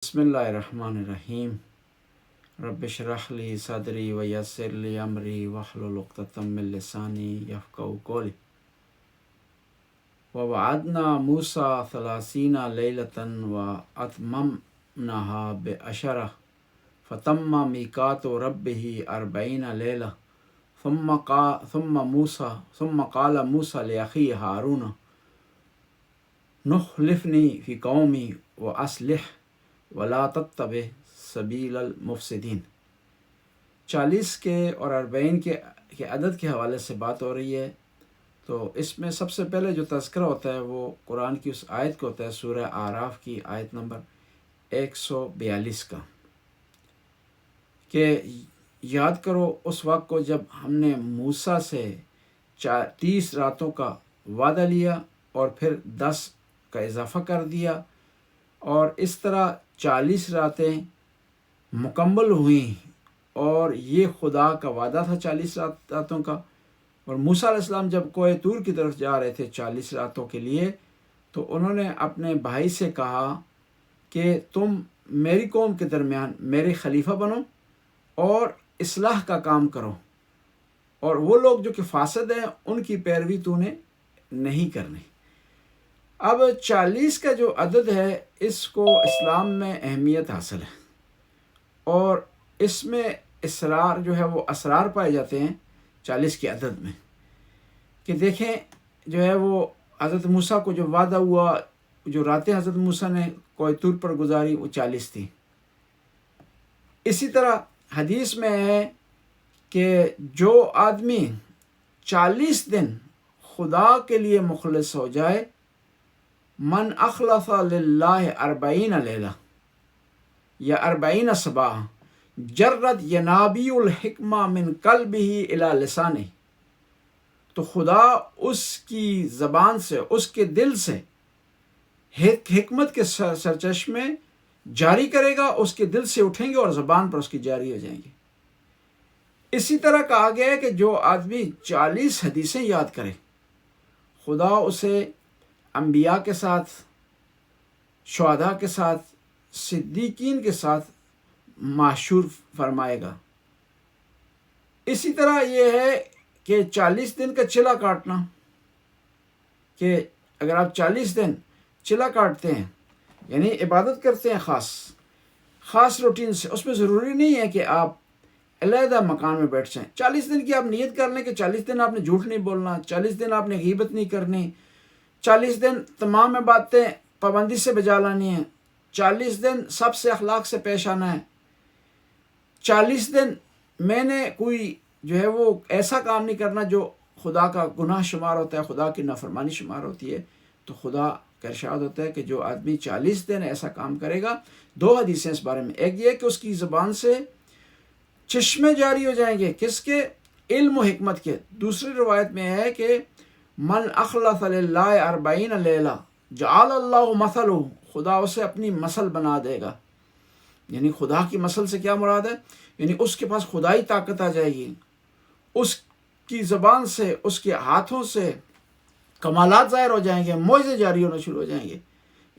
بسم اللہ الرحمن الرحیم رب اشرح لی صدری ویسر لی امری واحلل عقدۃ من لسانی یفقهوا قولی ووعدنا موسیٰ 30 لیلۃ واتممناها بعشرہ فتم میقات ربہ 40 لیلہ ثم قال موسیٰ لأخیہ ہارون نخلفنی فی قومی واصلح ولا تتبع سبیل المفسدین۔ 40 کے اور 40 کے عدد کے حوالے سے بات ہو رہی ہے، تو اس میں سب سے پہلے جو تذکرہ ہوتا ہے وہ قرآن کی اس آیت کو ہوتا ہے، سورہ اعراف کی آیت نمبر 142 کا، کہ یاد کرو اس وقت کو جب ہم نے موسیٰ سے 30 راتوں کا وعدہ لیا اور پھر 10 کا اضافہ کر دیا، اور اس طرح 40 راتیں مکمل ہوئیں، اور یہ خدا کا وعدہ تھا 40 راتوں کا۔ اور موسیٰ علیہ السلام جب کوہ طور کی طرف جا رہے تھے 40 راتوں کے لیے، تو انہوں نے اپنے بھائی سے کہا کہ تم میری قوم کے درمیان میرے خلیفہ بنو اور اصلاح کا کام کرو، اور وہ لوگ جو کہ فاسد ہیں ان کی پیروی تو نے نہیں کرنی۔ اب 40 کا جو عدد ہے اس کو اسلام میں اہمیت حاصل ہے، اور اس میں اسرار جو ہے وہ اسرار پائے جاتے ہیں 40 کے عدد میں، کہ دیکھیں جو ہے وہ حضرت موسیٰ کو جو وعدہ ہوا، جو راتیں حضرت موسیٰ نے کوہ طور پر گزاری وہ 40 تھی۔ اسی طرح حدیث میں ہے کہ جو آدمی 40 دن خدا کے لیے مخلص ہو جائے، من اخلص للہ 40 لیلہ یا 40 صباح جرت ینابی الحکمہ من قلبہ الی لسانہ، تو خدا اس کی زبان سے، اس کے دل سے حکمت کے سرچشمے جاری کرے گا، اس کے دل سے اٹھیں گے اور زبان پر اس کی جاری ہو جائیں گے۔ اسی طرح کہا گیا ہے کہ جو آدمی 40 حدیثیں یاد کرے، خدا اسے انبیاء کے ساتھ، شہداء کے ساتھ، صدیقین کے ساتھ محشور فرمائے گا۔ اسی طرح یہ ہے کہ 40 دن کا چلا کاٹنا، کہ اگر آپ 40 دن چلا کاٹتے ہیں یعنی عبادت کرتے ہیں خاص روٹین سے، اس میں ضروری نہیں ہے کہ آپ علیحدہ مکان میں بیٹھ جائیں۔ 40 دن کی آپ نیت کر لیں کہ 40 دن آپ نے جھوٹ نہیں بولنا، 40 دن آپ نے غیبت نہیں کرنی، 40 دن تمام باتیں پابندی سے بجا لانی ہیں، 40 دن سب سے اخلاق سے پیش آنا ہے، 40 دن میں نے کوئی جو ہے وہ ایسا کام نہیں کرنا جو خدا کا گناہ شمار ہوتا ہے، خدا کی نافرمانی شمار ہوتی ہے۔ تو خدا کا ارشاد ہوتا ہے کہ جو آدمی 40 دن ایسا کام کرے گا، 2 حدیثیں اس بارے میں، ایک یہ کہ اس کی زبان سے چشمے جاری ہو جائیں گے، کس کے؟ علم و حکمت کے۔ دوسری روایت میں ہے کہ من اخلص للہ 40 لیلہ جعل اللہ مثلہ، خدا اسے اپنی مثل بنا دے گا۔ یعنی خدا کی مثل سے کیا مراد ہے؟ یعنی اس کے پاس خدائی طاقت آ جائے گی، اس کی زبان سے، اس کے ہاتھوں سے کمالات ظاہر ہو جائیں گے، معجزے جاری ہونا شروع ہو جائیں گے۔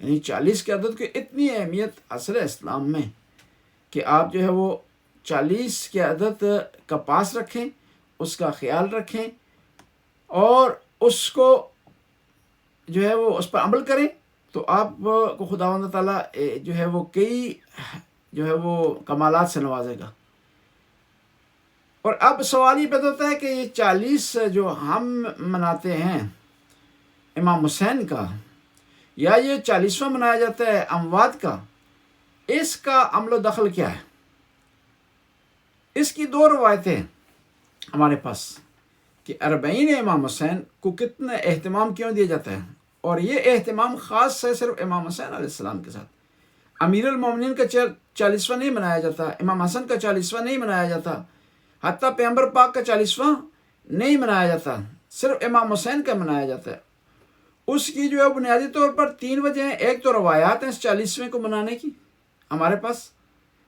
یعنی 40 کے عدد کی اتنی اہمیت حاصل ہے اسلام میں کہ آپ جو ہے وہ 40 کے عدد کا پاس رکھیں، اس کا خیال رکھیں، اور اس کو جو ہے وہ اس پر عمل کریں، تو آپ کو خداوند تعالیٰ جو ہے وہ کئی جو ہے وہ کمالات سے نوازے گا۔ اور اب سوال یہ پیدا ہوتا ہے کہ یہ 40 جو ہم مناتے ہیں امام حسین کا، یا یہ 40واں منایا جاتا ہے اموات کا، اس کا عمل و دخل کیا ہے؟ اس کی 2 روایتیں ہمارے پاس، کہ 40 امام حسین کو کتنا اہتمام کیوں دیا جاتا ہے، اور یہ اہتمام خاص ہے صرف امام حسین علیہ السلام کے ساتھ۔ امیر المومنین کا 40واں نہیں منایا جاتا، امام حسن کا 40واں نہیں منایا جاتا، حتیٰ پیغمبر پاک کا 40واں نہیں منایا جاتا، صرف امام حسین کا منایا جاتا ہے۔ اس کی جو ہے بنیادی طور پر 3 وجہ ہیں۔ ایک تو روایات ہیں اس 40ویں کو منانے کی ہمارے پاس،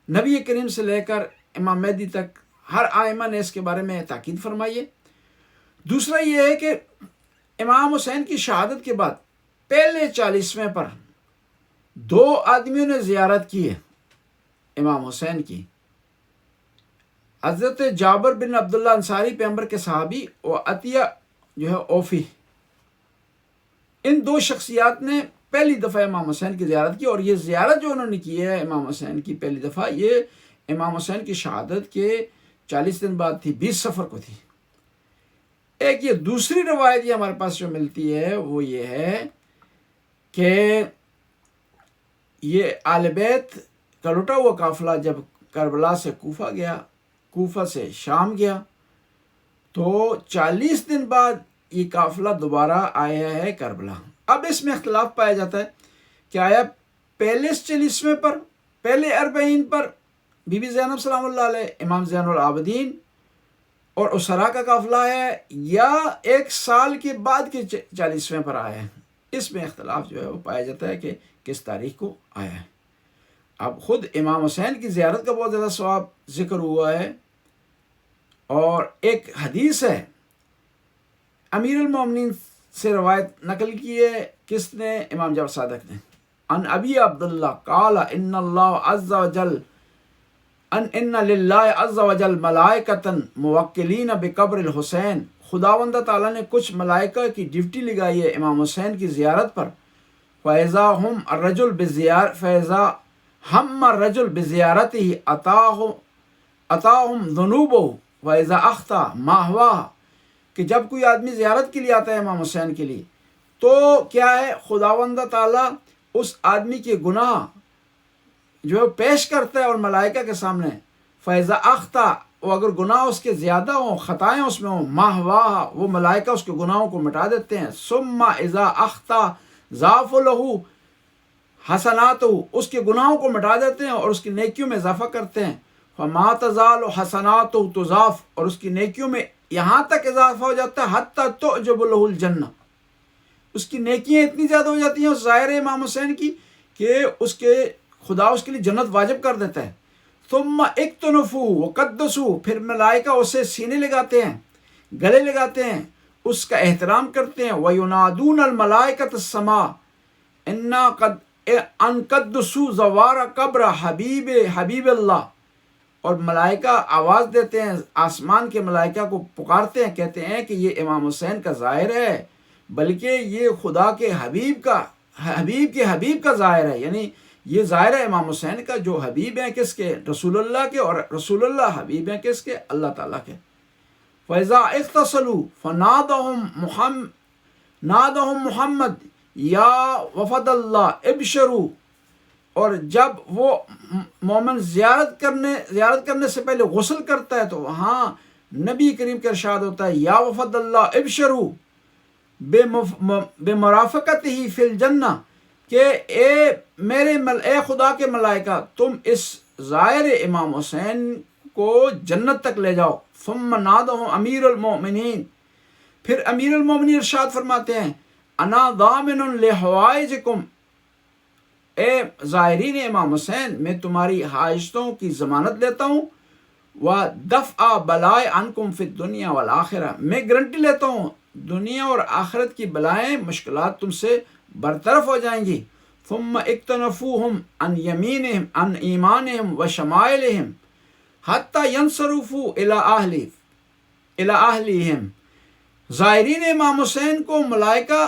نبی کریم سے لے کر امام مہدی تک ہر ائمہ نے اس کے بارے میں تاکید فرمائی ہے۔ دوسرا یہ ہے کہ امام حسین کی شہادت کے بعد پہلے 40ویں پر 2 آدمیوں نے زیارت کی ہے، امام حسین کی۔ حضرت جابر بن عبداللہ انصاری پیغمبر کے صحابی و عطیہ جو ہے اوفی، ان دو شخصیات نے پہلی دفعہ امام حسین کی زیارت کی، اور یہ زیارت جو انہوں نے کی ہے امام حسین کی پہلی دفعہ، یہ امام حسین کی شہادت کے 40 دن بعد تھی، 20 صفر کو تھی۔ ایک یہ دوسری روایت یہ ہمارے پاس جو ملتی ہے وہ یہ ہے کہ یہ آل بیت کا لٹا ہوا قافلہ جب کربلا سے کوفہ گیا، کوفہ سے شام گیا، تو 40 دن بعد یہ قافلہ دوبارہ آیا ہے کربلا۔ اب اس میں اختلاف پایا جاتا ہے کہ آیا پہلے 40ویں پر، پہلے 40 پر بی بی زینب سلام اللہ علیہ، امام زین العابدین اور اسرا کا قافلہ ہے، یا 1 سال کے بعد کے 40ویں پر آیا ہے۔ اس میں اختلاف جو ہے وہ پایا جاتا ہے کہ کس تاریخ کو آیا ہے۔ اب خود امام حسین کی زیارت کا بہت زیادہ ثواب ذکر ہوا ہے، اور ایک حدیث ہے امیر المومنین سے روایت نقل کی ہے، کس نے؟ امام جعفر صادق نے۔ ان ابی عبداللہ قال ان اللہ عز وجل ان للہ عز وجل ملائکۃ موکلین بقبر الحسین، خداوند تعالیٰ نے کچھ ملائکہ کی ڈیوٹی لگائی ہے امام حسین کی زیارت پر۔ فَإِذَا هُمْ الرَّجُلُ بِزِيَارَتِهِ أَتَاهُمْ ذُنُوبُهُ وَإِذَا أَخْطَأَ مَا هَوَاهُ، کہ جب کوئی آدمی زیارت کے لیے آتا ہے امام حسین کے لیے، تو کیا ہے خداوند تعالیٰ اس آدمی کے گناہ جو ہے پیش کرتا ہے اور ملائکہ کے سامنے۔ فیضا اختہ، وہ اگر گناہ اس کے زیادہ ہوں، خطائیں اس میں ہوں، ماہواہ، وہ ملائکہ اس کے گناہوں کو مٹا دیتے ہیں۔ ثم اذا اخطا ضاف لہ حسناتہ، اس کے گناہوں کو مٹا دیتے ہیں اور اس کی نیکیوں میں اضافہ کرتے ہیں۔ فما تزال حسناتہ تضاف، اور اس کی نیکیوں میں یہاں تک اضافہ ہو جاتا ہے حتی تعجب لہ الجنہ، اس کی نیکیاں اتنی زیادہ ہو جاتی ہیں اس ظاہر امام حسین کی کہ اس کے خدا اس کے لیے جنت واجب کر دیتا ہے۔ ثم اکتنفوا وقدسوا، پھر ملائکہ اسے سینے لگاتے ہیں، گلے لگاتے ہیں، اس کا احترام کرتے ہیں۔ وَيُنَادُونَ الْمَلَائِكَةَ السَّمَاءَ إِنَّا قَدْ أَنْ قَدَّسُوا زَوَارَ قَبْرَ حبیب اللہ، اور ملائکہ آواز دیتے ہیں، آسمان کے ملائکہ کو پکارتے ہیں، کہتے ہیں کہ یہ امام حسین کا ظاہر ہے، بلکہ یہ خدا کے حبیب کا ظاہر ہے، یعنی یہ ظاہر ہے امام حسین کا جو حبیب ہیں کس کے؟ رسول اللہ کے، اور رسول اللہ حبیب ہیں کس کے؟ اللہ تعالیٰ کے۔ فَإِذَا اِغْتَسَلُوا فَنَادَهُمْ محمد یا وفد اللہ ابشروا، اور جب وہ مومن زیارت کرنے سے پہلے غسل کرتا ہے تو وہاں نبی کریم کا ارشاد ہوتا ہے یا وفد اللہ ابشروا بمرافقتہ فی الجنہ، کہ اے خدا کے ملائکہ تم اس ظاہر امام حسین کو جنت تک لے جاؤ۔ ثم نادہ امیر المؤمنین، پھر امیر المؤمنین ارشاد فرماتے ہیں انا ضامن لحوائجکم، اے ظاہرین امام حسین میں تمہاری حاجتوں کی ضمانت لیتا ہوں، وَدَفْعَ بَلَائِ عَنْكُمْ فِي الدُّنْيَا وَالْآخِرَةِ، میں گارنٹی لیتا ہوں دنیا اور آخرت کی بلائیں مشکلات تم سے برطرف ہو جائیں گی۔ ثم اکتنفوہم عن یمینہم عن ایمانہم وشمائلہم حتی ینصرفوا الی اہلہم، زائرین امام حسین کو ملائکہ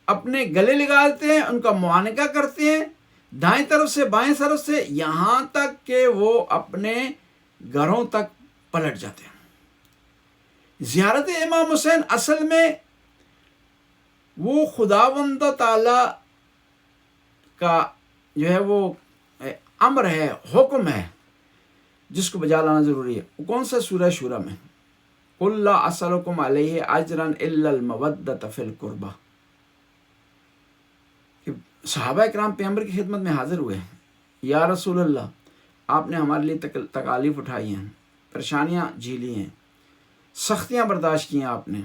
اپنے گلے لگاتے ہیں، ان کا معانقہ کرتے ہیں دائیں طرف سے بائیں طرف سے، یہاں تک کہ وہ اپنے گھروں تک پلٹ جاتے ہیں۔ زیارت امام حسین اصل میں وہ خداوند تعالیٰ کا جو ہے وہ امر ہے، حکم ہے، جس کو بجا لانا ضروری ہے۔ وہ کون سا سورہ شورى میں؟ قُلْ لَا أَسْأَلُكُمْ عَلَيْهِ أَجْرًا إِلَّا الْمَوَدَّةَ فِي الْقُرْبَى، صحابہ اکرام پیغمبر کی خدمت میں حاضر ہوئے، یا رسول اللہ آپ نے ہمارے لیے تکالیف اٹھائی ہیں، پریشانیاں جھیلی ہیں، سختیاں برداشت کی ہیں آپ نے،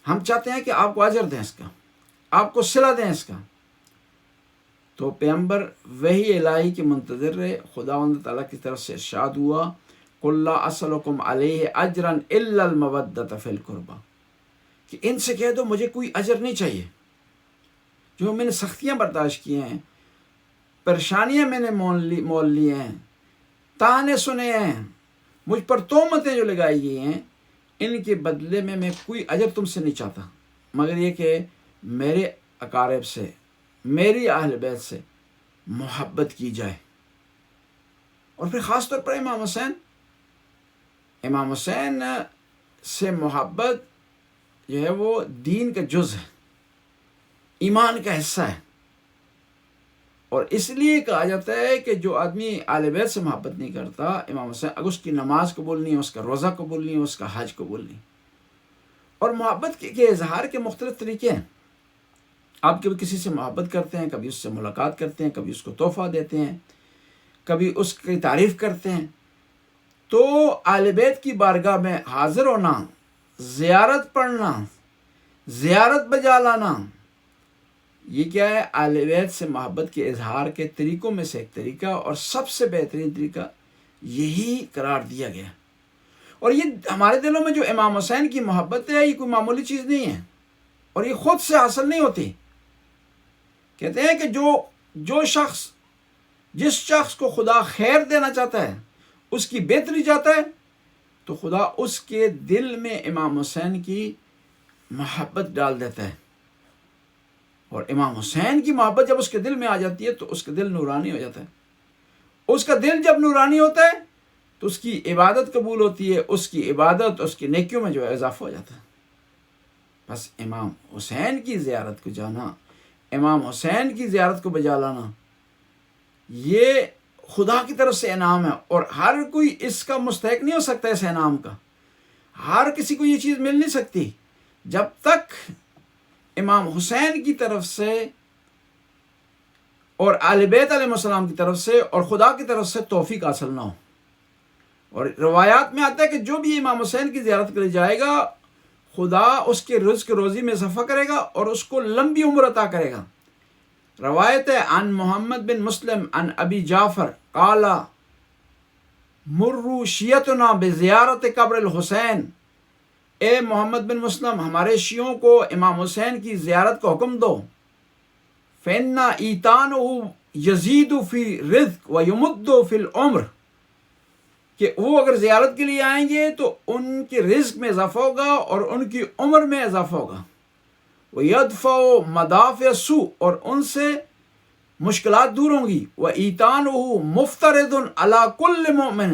ہم چاہتے ہیں کہ آپ کو اجر دیں اس کا، آپ کو صلہ دیں اس کا۔ تو پیغمبر وحی الہی کے منتظر رہے، خداوند تعالیٰ کی طرف سے ارشاد ہوا قُلْ لَا أَسْأَلُكُمْ عَلَيْهِ أَجْرًا إِلَّا الْمَوَدَّةَ فِي الْقُرْبَى، کہ ان سے کہہ دو مجھے کوئی اجر نہیں چاہیے، جو میں نے سختیاں برداشت کی ہیں، پریشانیاں میں نے مول لی ہیں، تانے سنے ہیں، مجھ پر تہمتیں جو لگائی گئی ہیں، ان کے بدلے میں کوئی اجر تم سے نہیں چاہتا مگر یہ کہ میرے اقارب سے، میری اہل بیت سے محبت کی جائے۔ اور پھر خاص طور پر امام حسین سے محبت جو ہے وہ دین کا جز ہے، ایمان کا حصہ ہے۔ اور اس لیے کہا جاتا ہے کہ جو آدمی اہل بیت سے محبت نہیں کرتا، امام حسین، اگر اس کی نماز قبول نہیں، اس کا روزہ قبول نہیں، اس کا حج قبول نہیں۔ اور محبت کے اظہار کے مختلف طریقے ہیں۔ آپ کبھی کسی سے محبت کرتے ہیں، کبھی اس سے ملاقات کرتے ہیں، کبھی اس کو تحفہ دیتے ہیں، کبھی اس کی تعریف کرتے ہیں۔ تو اہل بیت کی بارگاہ میں حاضر ہونا، زیارت پڑھنا، زیارت بجا لانا، یہ کیا ہے؟ اہل بیت سے محبت کے اظہار کے طریقوں میں سے ایک طریقہ، اور سب سے بہترین طریقہ یہی قرار دیا گیا۔ اور یہ ہمارے دلوں میں جو امام حسین کی محبت ہے، یہ کوئی معمولی چیز نہیں ہے، اور یہ خود سے حاصل نہیں ہوتی۔ کہتے ہیں کہ جس شخص کو خدا خیر دینا چاہتا ہے، اس کی بہتری چاہتا ہے، تو خدا اس کے دل میں امام حسین کی محبت ڈال دیتا ہے۔ اور امام حسین کی محبت جب اس کے دل میں آ جاتی ہے تو اس کا دل نورانی ہو جاتا ہے۔ اس کا دل جب نورانی ہوتا ہے تو اس کی عبادت قبول ہوتی ہے، اس کی عبادت، اس کی نیکیوں میں جو ہے اضافہ ہو جاتا ہے۔ بس امام حسین کی زیارت کو جانا، امام حسین کی زیارت کو بجا لانا، یہ خدا کی طرف سے انعام ہے، اور ہر کوئی اس کا مستحق نہیں ہو سکتا، اس انعام کا۔ ہر کسی کو یہ چیز مل نہیں سکتی جب تک امام حسین کی طرف سے اور اہل بیت علیہ السلام کی طرف سے اور خدا کی طرف سے توفیق حاصل نہ ہو۔ اور روایات میں آتا ہے کہ جو بھی امام حسین کی زیارت کرے جائے گا، خدا اس کے رزق روزی میں اضافہ کرے گا اور اس کو لمبی عمر عطا کرے گا۔ روایت ہے عن محمد بن مسلم عن ابی جعفر قال مروا شیعتنا بزیارت قبر الحسین، اے محمد بن مسلم، ہمارے شیعوں کو امام حسین کی زیارت کا حکم دو۔ فَإِنَّ إِيتَانَهُ يَزِيدُ فِي الرِّزْقِ وَيُمُدُّ فِي الْعُمْرِ، کہ وہ اگر زیارت کے لیے آئیں گے تو ان کے رزق میں اضافہ ہوگا اور ان کی عمر میں اضافہ ہوگا۔ وَيَدْفَعُ مَدَافِعَ السُّوءِ، اور ان سے مشکلات دور ہوں گی۔ وَإِيتَانُهُ مُفْتَرِضٌ عَلَى كُلِّ مُؤْمِنٍ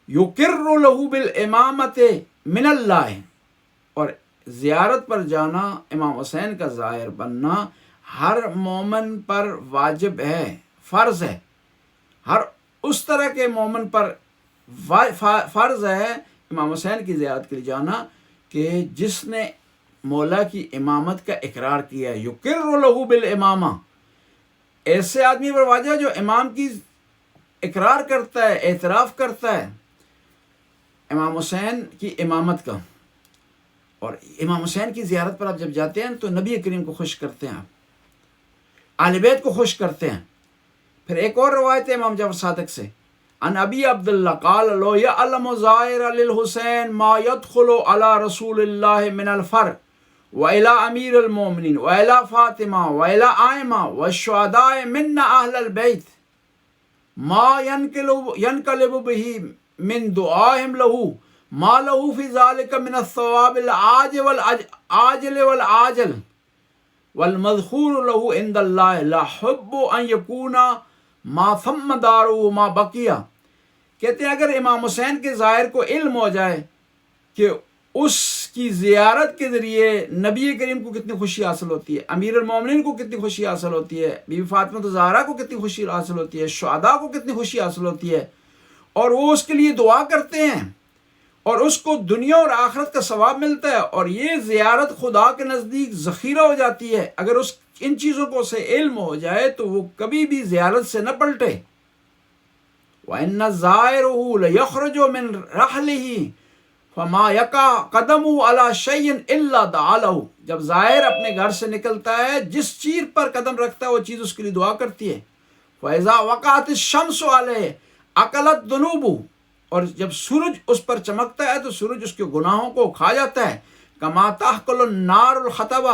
يُقِرُّ لَهُ بِالْإِمَامَةِ مِنَ اللَّهِ، اور زیارت پر جانا، امام حسین کا زائر بننا ہر مومن پر واجب ہے، فرض ہے۔ ہر اس طرح کے مومن پر فرض ہے امام حسین کی زیارت کے لیے جانا کہ جس نے مولا کی امامت کا اقرار کیا ہے۔ یقر لہ بالامامہ، ایسے آدمی پر واجب ہے جو امام کی اقرار کرتا ہے، اعتراف کرتا ہے امام حسین کی امامت کا۔ اور امام حسین کی زیارت پر آپ جب جاتے ہیں تو نبی کریم کو خوش کرتے ہیں، آپ اہل بیت کو خوش کرتے ہیں۔ پھر ایک اور روایت ہے امام جعفر صادق سے، ان ابی عبداللہ قال لو یعلم زائر للحسین ما يدخل على رسول اللہ من الفر وإلى امیر المومنین وإلى فاطمہ وإلى آئمہ والشہداء منا اہل البیت ما ينقلب به من دعائهم له ما له في ذلك من الثواب العاجل والعاجل والمذخور له عند الله لا حب ان يكون ما ثم داره ما بقیہ۔ کہتے ہیں اگر امام حسین کے ظاہر کو علم ہو جائے کہ اس کی زیارت کے ذریعے نبی کریم کو کتنی خوشی حاصل ہوتی ہے، امیر المومنین کو کتنی خوشی حاصل ہوتی ہے، بی بی فاطمہ الزہرا کو کتنی خوشی حاصل ہوتی ہے، شہداء کو کتنی خوشی حاصل ہوتی ہے، اور وہ اس کے لیے دعا کرتے ہیں اور اس کو دنیا اور آخرت کا ثواب ملتا ہے، اور یہ زیارت خدا کے نزدیک ذخیرہ ہو جاتی ہے۔ اگر ان چیزوں کو سے علم ہو جائے تو وہ کبھی بھی زیارت سے نہ پلٹے۔ وَإِنَّ الزَّائِرُ لَيَخْرُجُ مِنْ رَحْلِهِ فَمَا يَقَعْ قَدَمُهُ عَلَى شَيْءٍ إِلَّا دَعَا لَهُ، جب زائر اپنے گھر سے نکلتا ہے، جس چیز پر قدم رکھتا ہے وہ چیز اس کے لیے دعا کرتی ہے۔ فَإِذَا وَقَعَتِ الشَّمْسُ عَلَيْهِ أَكَلَتْ ذُنُوبُهُ، اور جب سورج اس پر چمکتا ہے تو سورج اس کے گناہوں کو کھا جاتا ہے۔ کما تاکل النار الحطب،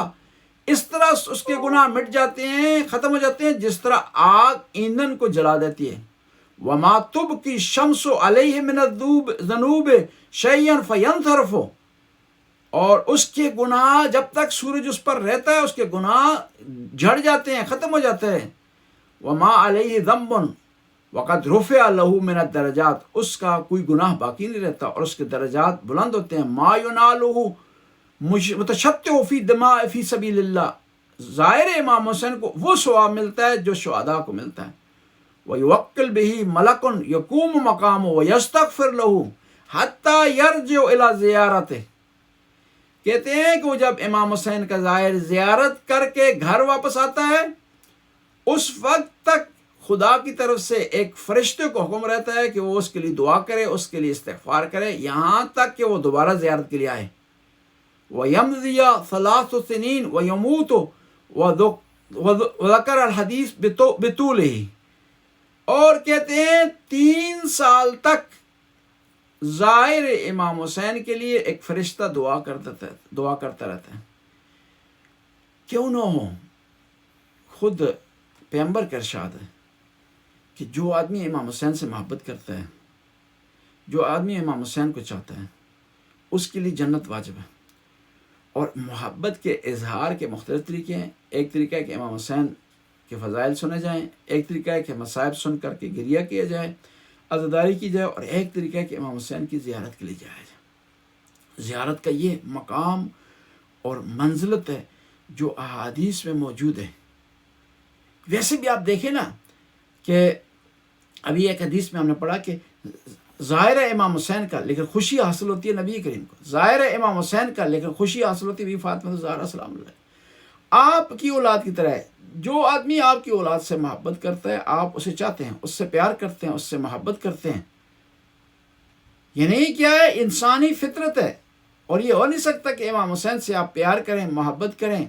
اس طرح اس کے گناہ مٹ جاتے ہیں، ختم ہو جاتے ہیں، جس طرح آگ ایندھن کو جلا دیتی ہے۔ وما تبقی الشمس علیہ من الذنوب شیئا فینصرف، اور اس کے گناہ جب تک سورج اس پر رہتا ہے اس کے گناہ جھڑ جاتے ہیں، ختم ہو جاتے ہیں۔ وما علیہ ذنب وقد رفع له من الدرجات، اس کا کوئی گناہ باقی نہیں رہتا اور اس کے درجات بلند ہوتے ہیں۔ ما ینالہ متشتع فی دماء فی سبیل اللہ، ظاہر امام حسین کو وہ ثواب ملتا ہے جو شہداء کو ملتا ہے۔ وَيُوَكِّلْ بِهِ مَلَكٌ يَقُومُ مَقَامُهُ وَيَسْتَغْفِرُ لَهُ حَتَّى يَرْجِعُ إِلَى زِيَارَتِهِ، کہتے ہیں کہ وہ جب امام حسین کا ظاہر زیارت کر کے گھر واپس آتا ہے، اس وقت تک خدا کی طرف سے ایک فرشتے کو حکم رہتا ہے کہ وہ اس کے لیے دعا کرے، اس کے لیے استغفار کرے، یہاں تک کہ وہ دوبارہ زیارت کے لیے آئے۔ وَيَمْضِيَ 3 سنين وَيَمُوتُ وَذَكَرَ الْحَدِيث بِطُولِهِ، اور کہتے ہیں 3 سال تک ظاہر امام حسین کے لیے ایک فرشتہ دعا کرتا رہتا ہے۔ کیوں نہ ہو، خود پیغمبر کا ارشاد ہے کہ جو آدمی امام حسین سے محبت کرتا ہے، جو آدمی امام حسین کو چاہتا ہے، اس کے لیے جنت واجب ہے۔ اور محبت کے اظہار کے مختلف طریقے ہیں۔ ایک طریقہ ہے کہ امام حسین کے فضائل سنے جائیں، ایک طریقہ ہے کہ مصائب سن کر کے گریہ کیا جائے، عزاداری کی جائے، اور ایک طریقہ ہے کہ امام حسین کی زیارت کے لیے جایا جائے۔ زیارت کا یہ مقام اور منزلت ہے جو احادیث میں موجود ہے۔ ویسے بھی آپ دیکھیں نا کہ ابھی ایک حدیث میں ہم نے پڑھا کہ ظاہر ہے امام حسین کا لیکن خوشی حاصل ہوتی ہے نبی کریم کو، ظاہر ہے امام حسین کا لیکن خوشی حاصل ہوتی ہے بی فاطمہ الزہرا سلام اللہ۔ آپ کی اولاد کی طرح ہے، جو آدمی آپ کی اولاد سے محبت کرتا ہے آپ اسے چاہتے ہیں، اس سے پیار کرتے ہیں، اس سے محبت کرتے ہیں۔ یہ نہیں کیا ہے، انسانی فطرت ہے، اور یہ ہو نہیں سکتا کہ امام حسین سے آپ پیار کریں، محبت کریں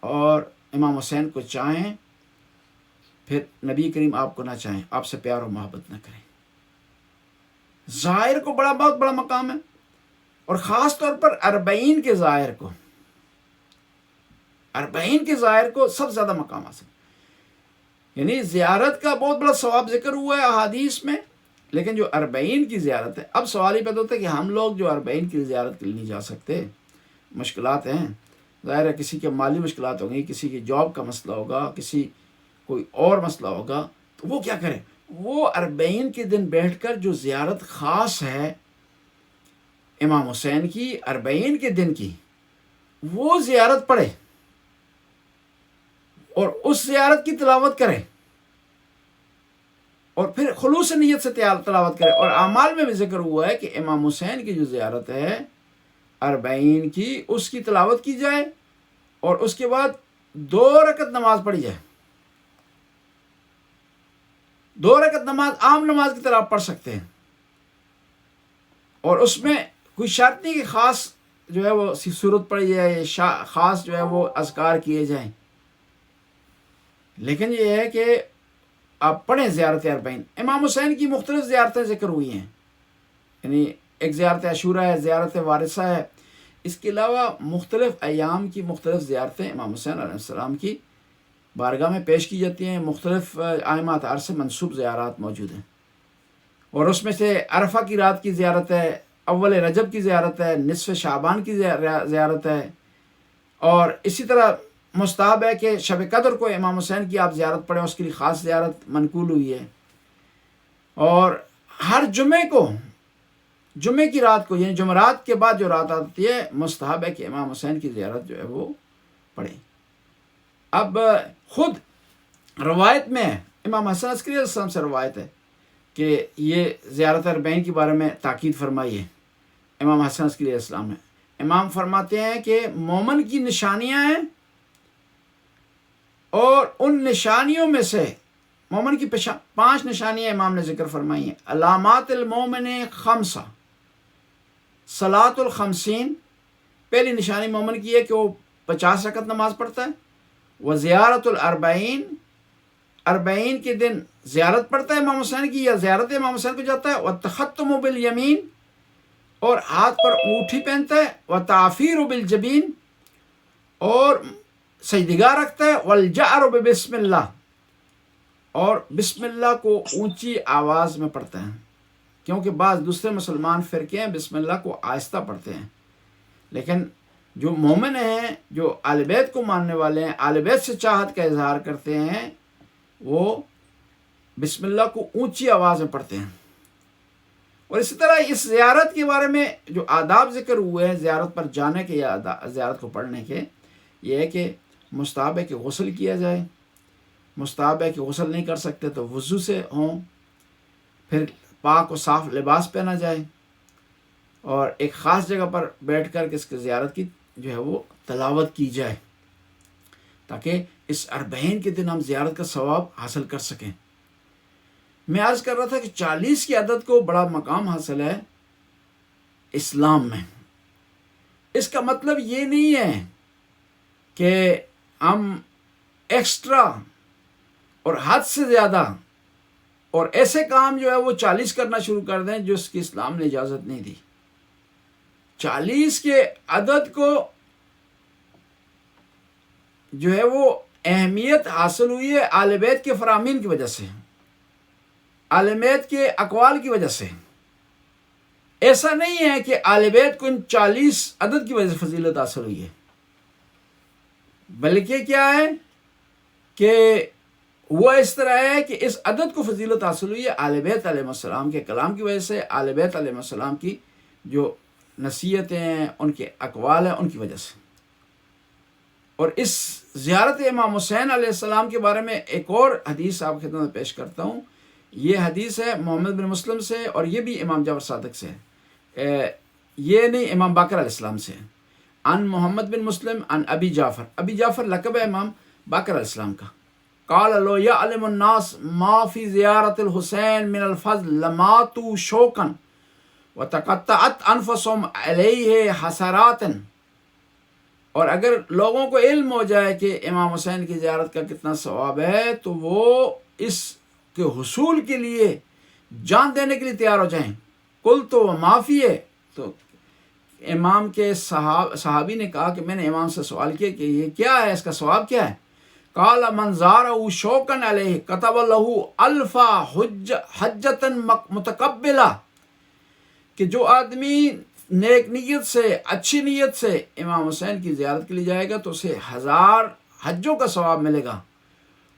اور امام حسین کو چاہیں، پھر نبی کریم آپ کو نہ چاہیں، آپ سے پیار و محبت نہ کریں۔ ظاہر کو بہت بڑا مقام ہے، اور خاص طور پر 40 کے ظاہر کو، 40 کے ظاہر کو سب سے زیادہ مقام حاصل، یعنی زیارت کا بہت بڑا ثواب ذکر ہوا ہے احادیث میں، لیکن جو 40 کی زیارت ہے، اب سوال ہی پیدا ہوتا ہے کہ ہم لوگ جو 40 کی زیارت کے لیے نہیں جا سکتے، مشکلات ہیں، ظاہر ہے کسی کے مالی مشکلات ہوں گی، کسی کی جاب کا مسئلہ ہوگا، کسی کوئی اور مسئلہ ہوگا، تو وہ کیا کرے؟ وہ 40 کے دن بیٹھ کر جو زیارت خاص ہے امام حسین کی 40 کے دن کی، وہ زیارت پڑھے اور اس زیارت کی تلاوت کرے، اور پھر خلوص نیت سے تلاوت کرے۔ اور اعمال میں بھی ذکر ہوا ہے کہ امام حسین کی جو زیارت ہے 40 کی، اس کی تلاوت کی جائے اور اس کے بعد 2 رکعت نماز پڑھی جائے۔ 2 رکعت نماز عام نماز کی طرح آپ پڑھ سکتے ہیں، اور اس میں کوئی شرط نہیں کہ خاص جو ہے وہ سورت پڑھی جائے، خاص جو ہے وہ اذکار کیے جائیں، لیکن یہ ہے کہ آپ پڑھیں زیارت 40۔ امام حسین کی مختلف زیارتیں ذکر ہوئی ہیں، یعنی ایک زیارت عاشورہ ہے، زیارت وارثہ ہے، اس کے علاوہ مختلف ایام کی مختلف زیارتیں امام حسین علیہ السلام کی بارگاہ میں پیش کی جاتی ہیں۔ مختلف ائمہ اطہار سے منسوب زیارات موجود ہیں، اور اس میں سے عرفہ کی رات کی زیارت ہے، اول رجب کی زیارت ہے، نصف شعبان کی زیارت ہے، اور اسی طرح مستحب ہے کہ شب قدر کو امام حسین کی آپ زیارت پڑھیں، اس کے لیے خاص زیارت منقول ہوئی ہے۔ اور ہر جمعے کو، جمعے کی رات کو، یعنی جمعرات کے بعد جو رات آتی ہے، مستحب ہے کہ امام حسین کی زیارت جو ہے وہ پڑھیں۔ اب خود روایت میں امام حسن عسکری علیہ السلام سے روایت ہے کہ یہ زیارت 40 کے بارے میں تاکید فرمائی ہے امام حسن عسکری علیہ السلام نے۔ امام فرماتے ہیں کہ مومن کی نشانیاں ہیں، اور ان نشانیوں میں سے مومن کی 5 نشانیاں امام نے ذکر فرمائی ہیں۔ علامات المومن 5، صلاۃ ال50، پہلی نشانی مومن کی ہے کہ وہ 50 رکعت نماز پڑھتا ہے، وہ زیارت ال40، 40 کے دن زیارت پڑھتا ہے امام حسین کی یا زیارت امام حسین کو جاتا ہے، والتختم بالیمین، اور ہاتھ پر انگوٹھی پہنتا ہے، وتعفیر بالجبین، اور سجدگاہ رکھتا ہے، والجہر بسم اللہ، اور بسم اللہ کو اونچی آواز میں پڑھتے ہیں، کیونکہ بعض دوسرے مسلمان فرقے ہیں بسم اللہ کو آہستہ پڑھتے ہیں، لیکن جو مومن ہیں، جو اہل بیت کو ماننے والے ہیں، اہل بیت سے چاہت کا اظہار کرتے ہیں، وہ بسم اللہ کو اونچی آواز میں پڑھتے ہیں۔ اور اسی طرح اس زیارت کے بارے میں جو آداب ذکر ہوئے ہیں زیارت پر جانے کے یا زیارت کو پڑھنے کے، یہ ہے کہ مستحب ہے کہ غسل کیا جائے، مستحب ہے کہ غسل نہیں کر سکتے تو وضو سے ہوں، پھر پاک و صاف لباس پہنا جائے، اور ایک خاص جگہ پر بیٹھ کر کے اس کی زیارت کی جو ہے وہ تلاوت کی جائے، تاکہ اس 40 کے دن ہم زیارت کا ثواب حاصل کر سکیں۔ میں عرض کر رہا تھا کہ 40 کی عدد کو بڑا مقام حاصل ہے اسلام میں۔ اس کا مطلب یہ نہیں ہے کہ ہم ایکسٹرا اور حد سے زیادہ اور ایسے کام جو ہے وہ 40 کرنا شروع کر دیں جو اس کی اسلام نے اجازت نہیں دی۔ 40 کے عدد کو جو ہے وہ اہمیت حاصل ہوئی ہے اہل بیت کے فرامین کی وجہ سے، اہل بیت کے اقوال کی وجہ سے۔ ایسا نہیں ہے کہ اہل بیت کو ان 40 عدد کی وجہ سے فضیلت حاصل ہوئی ہے، بلکہ کیا ہے کہ وہ اس طرح ہے کہ اس عدد کو فضیلت حاصل ہوئی ہے اہل بیت علیہ السلام کے کلام کی وجہ سے، اہل بیت علیہ السلام کی جو نصیحتیں ہیں، ان کے اقوال ہیں، ان کی وجہ سے۔ اور اس زیارت امام حسین علیہ السلام کے بارے میں ایک اور حدیث آپ کی خدمت میں پیش کرتا ہوں۔ یہ حدیث ہے محمد بن مسلم سے، اور یہ بھی امام جعفر صادق سے ہے، یہ نہیں امام باقر علیہ السلام سے، عن محمد بن مسلم عن ابی جعفر۔ ابی جعفر لقب ہے امام باقر علیہ السلام کا۔ قال لو يعلم الناس ما في زیارت الحسین من الفضل لماتوا شوقا وتقطعت انفسهم علیہ حسرات۔ اور اگر لوگوں کو علم ہو جائے کہ امام حسین کی زیارت کا کتنا ثواب ہے تو وہ اس کے حصول کے لیے جان دینے کے لیے تیار ہو جائیں۔ کل تو معافی ہے، تو امام کے صحابی نے کہا کہ میں نے امام سے سوال کیا کہ یہ کیا ہے، اس کا ثواب کیا ہے؟ قال من زارہ شوقا علیہ کتب لہ الف حجۃ متقبلہ، کہ جو آدمی نیک نیت سے، اچھی نیت سے امام حسین کی زیارت کے لیے جائے گا تو اسے 1000 حجوں کا ثواب ملے گا،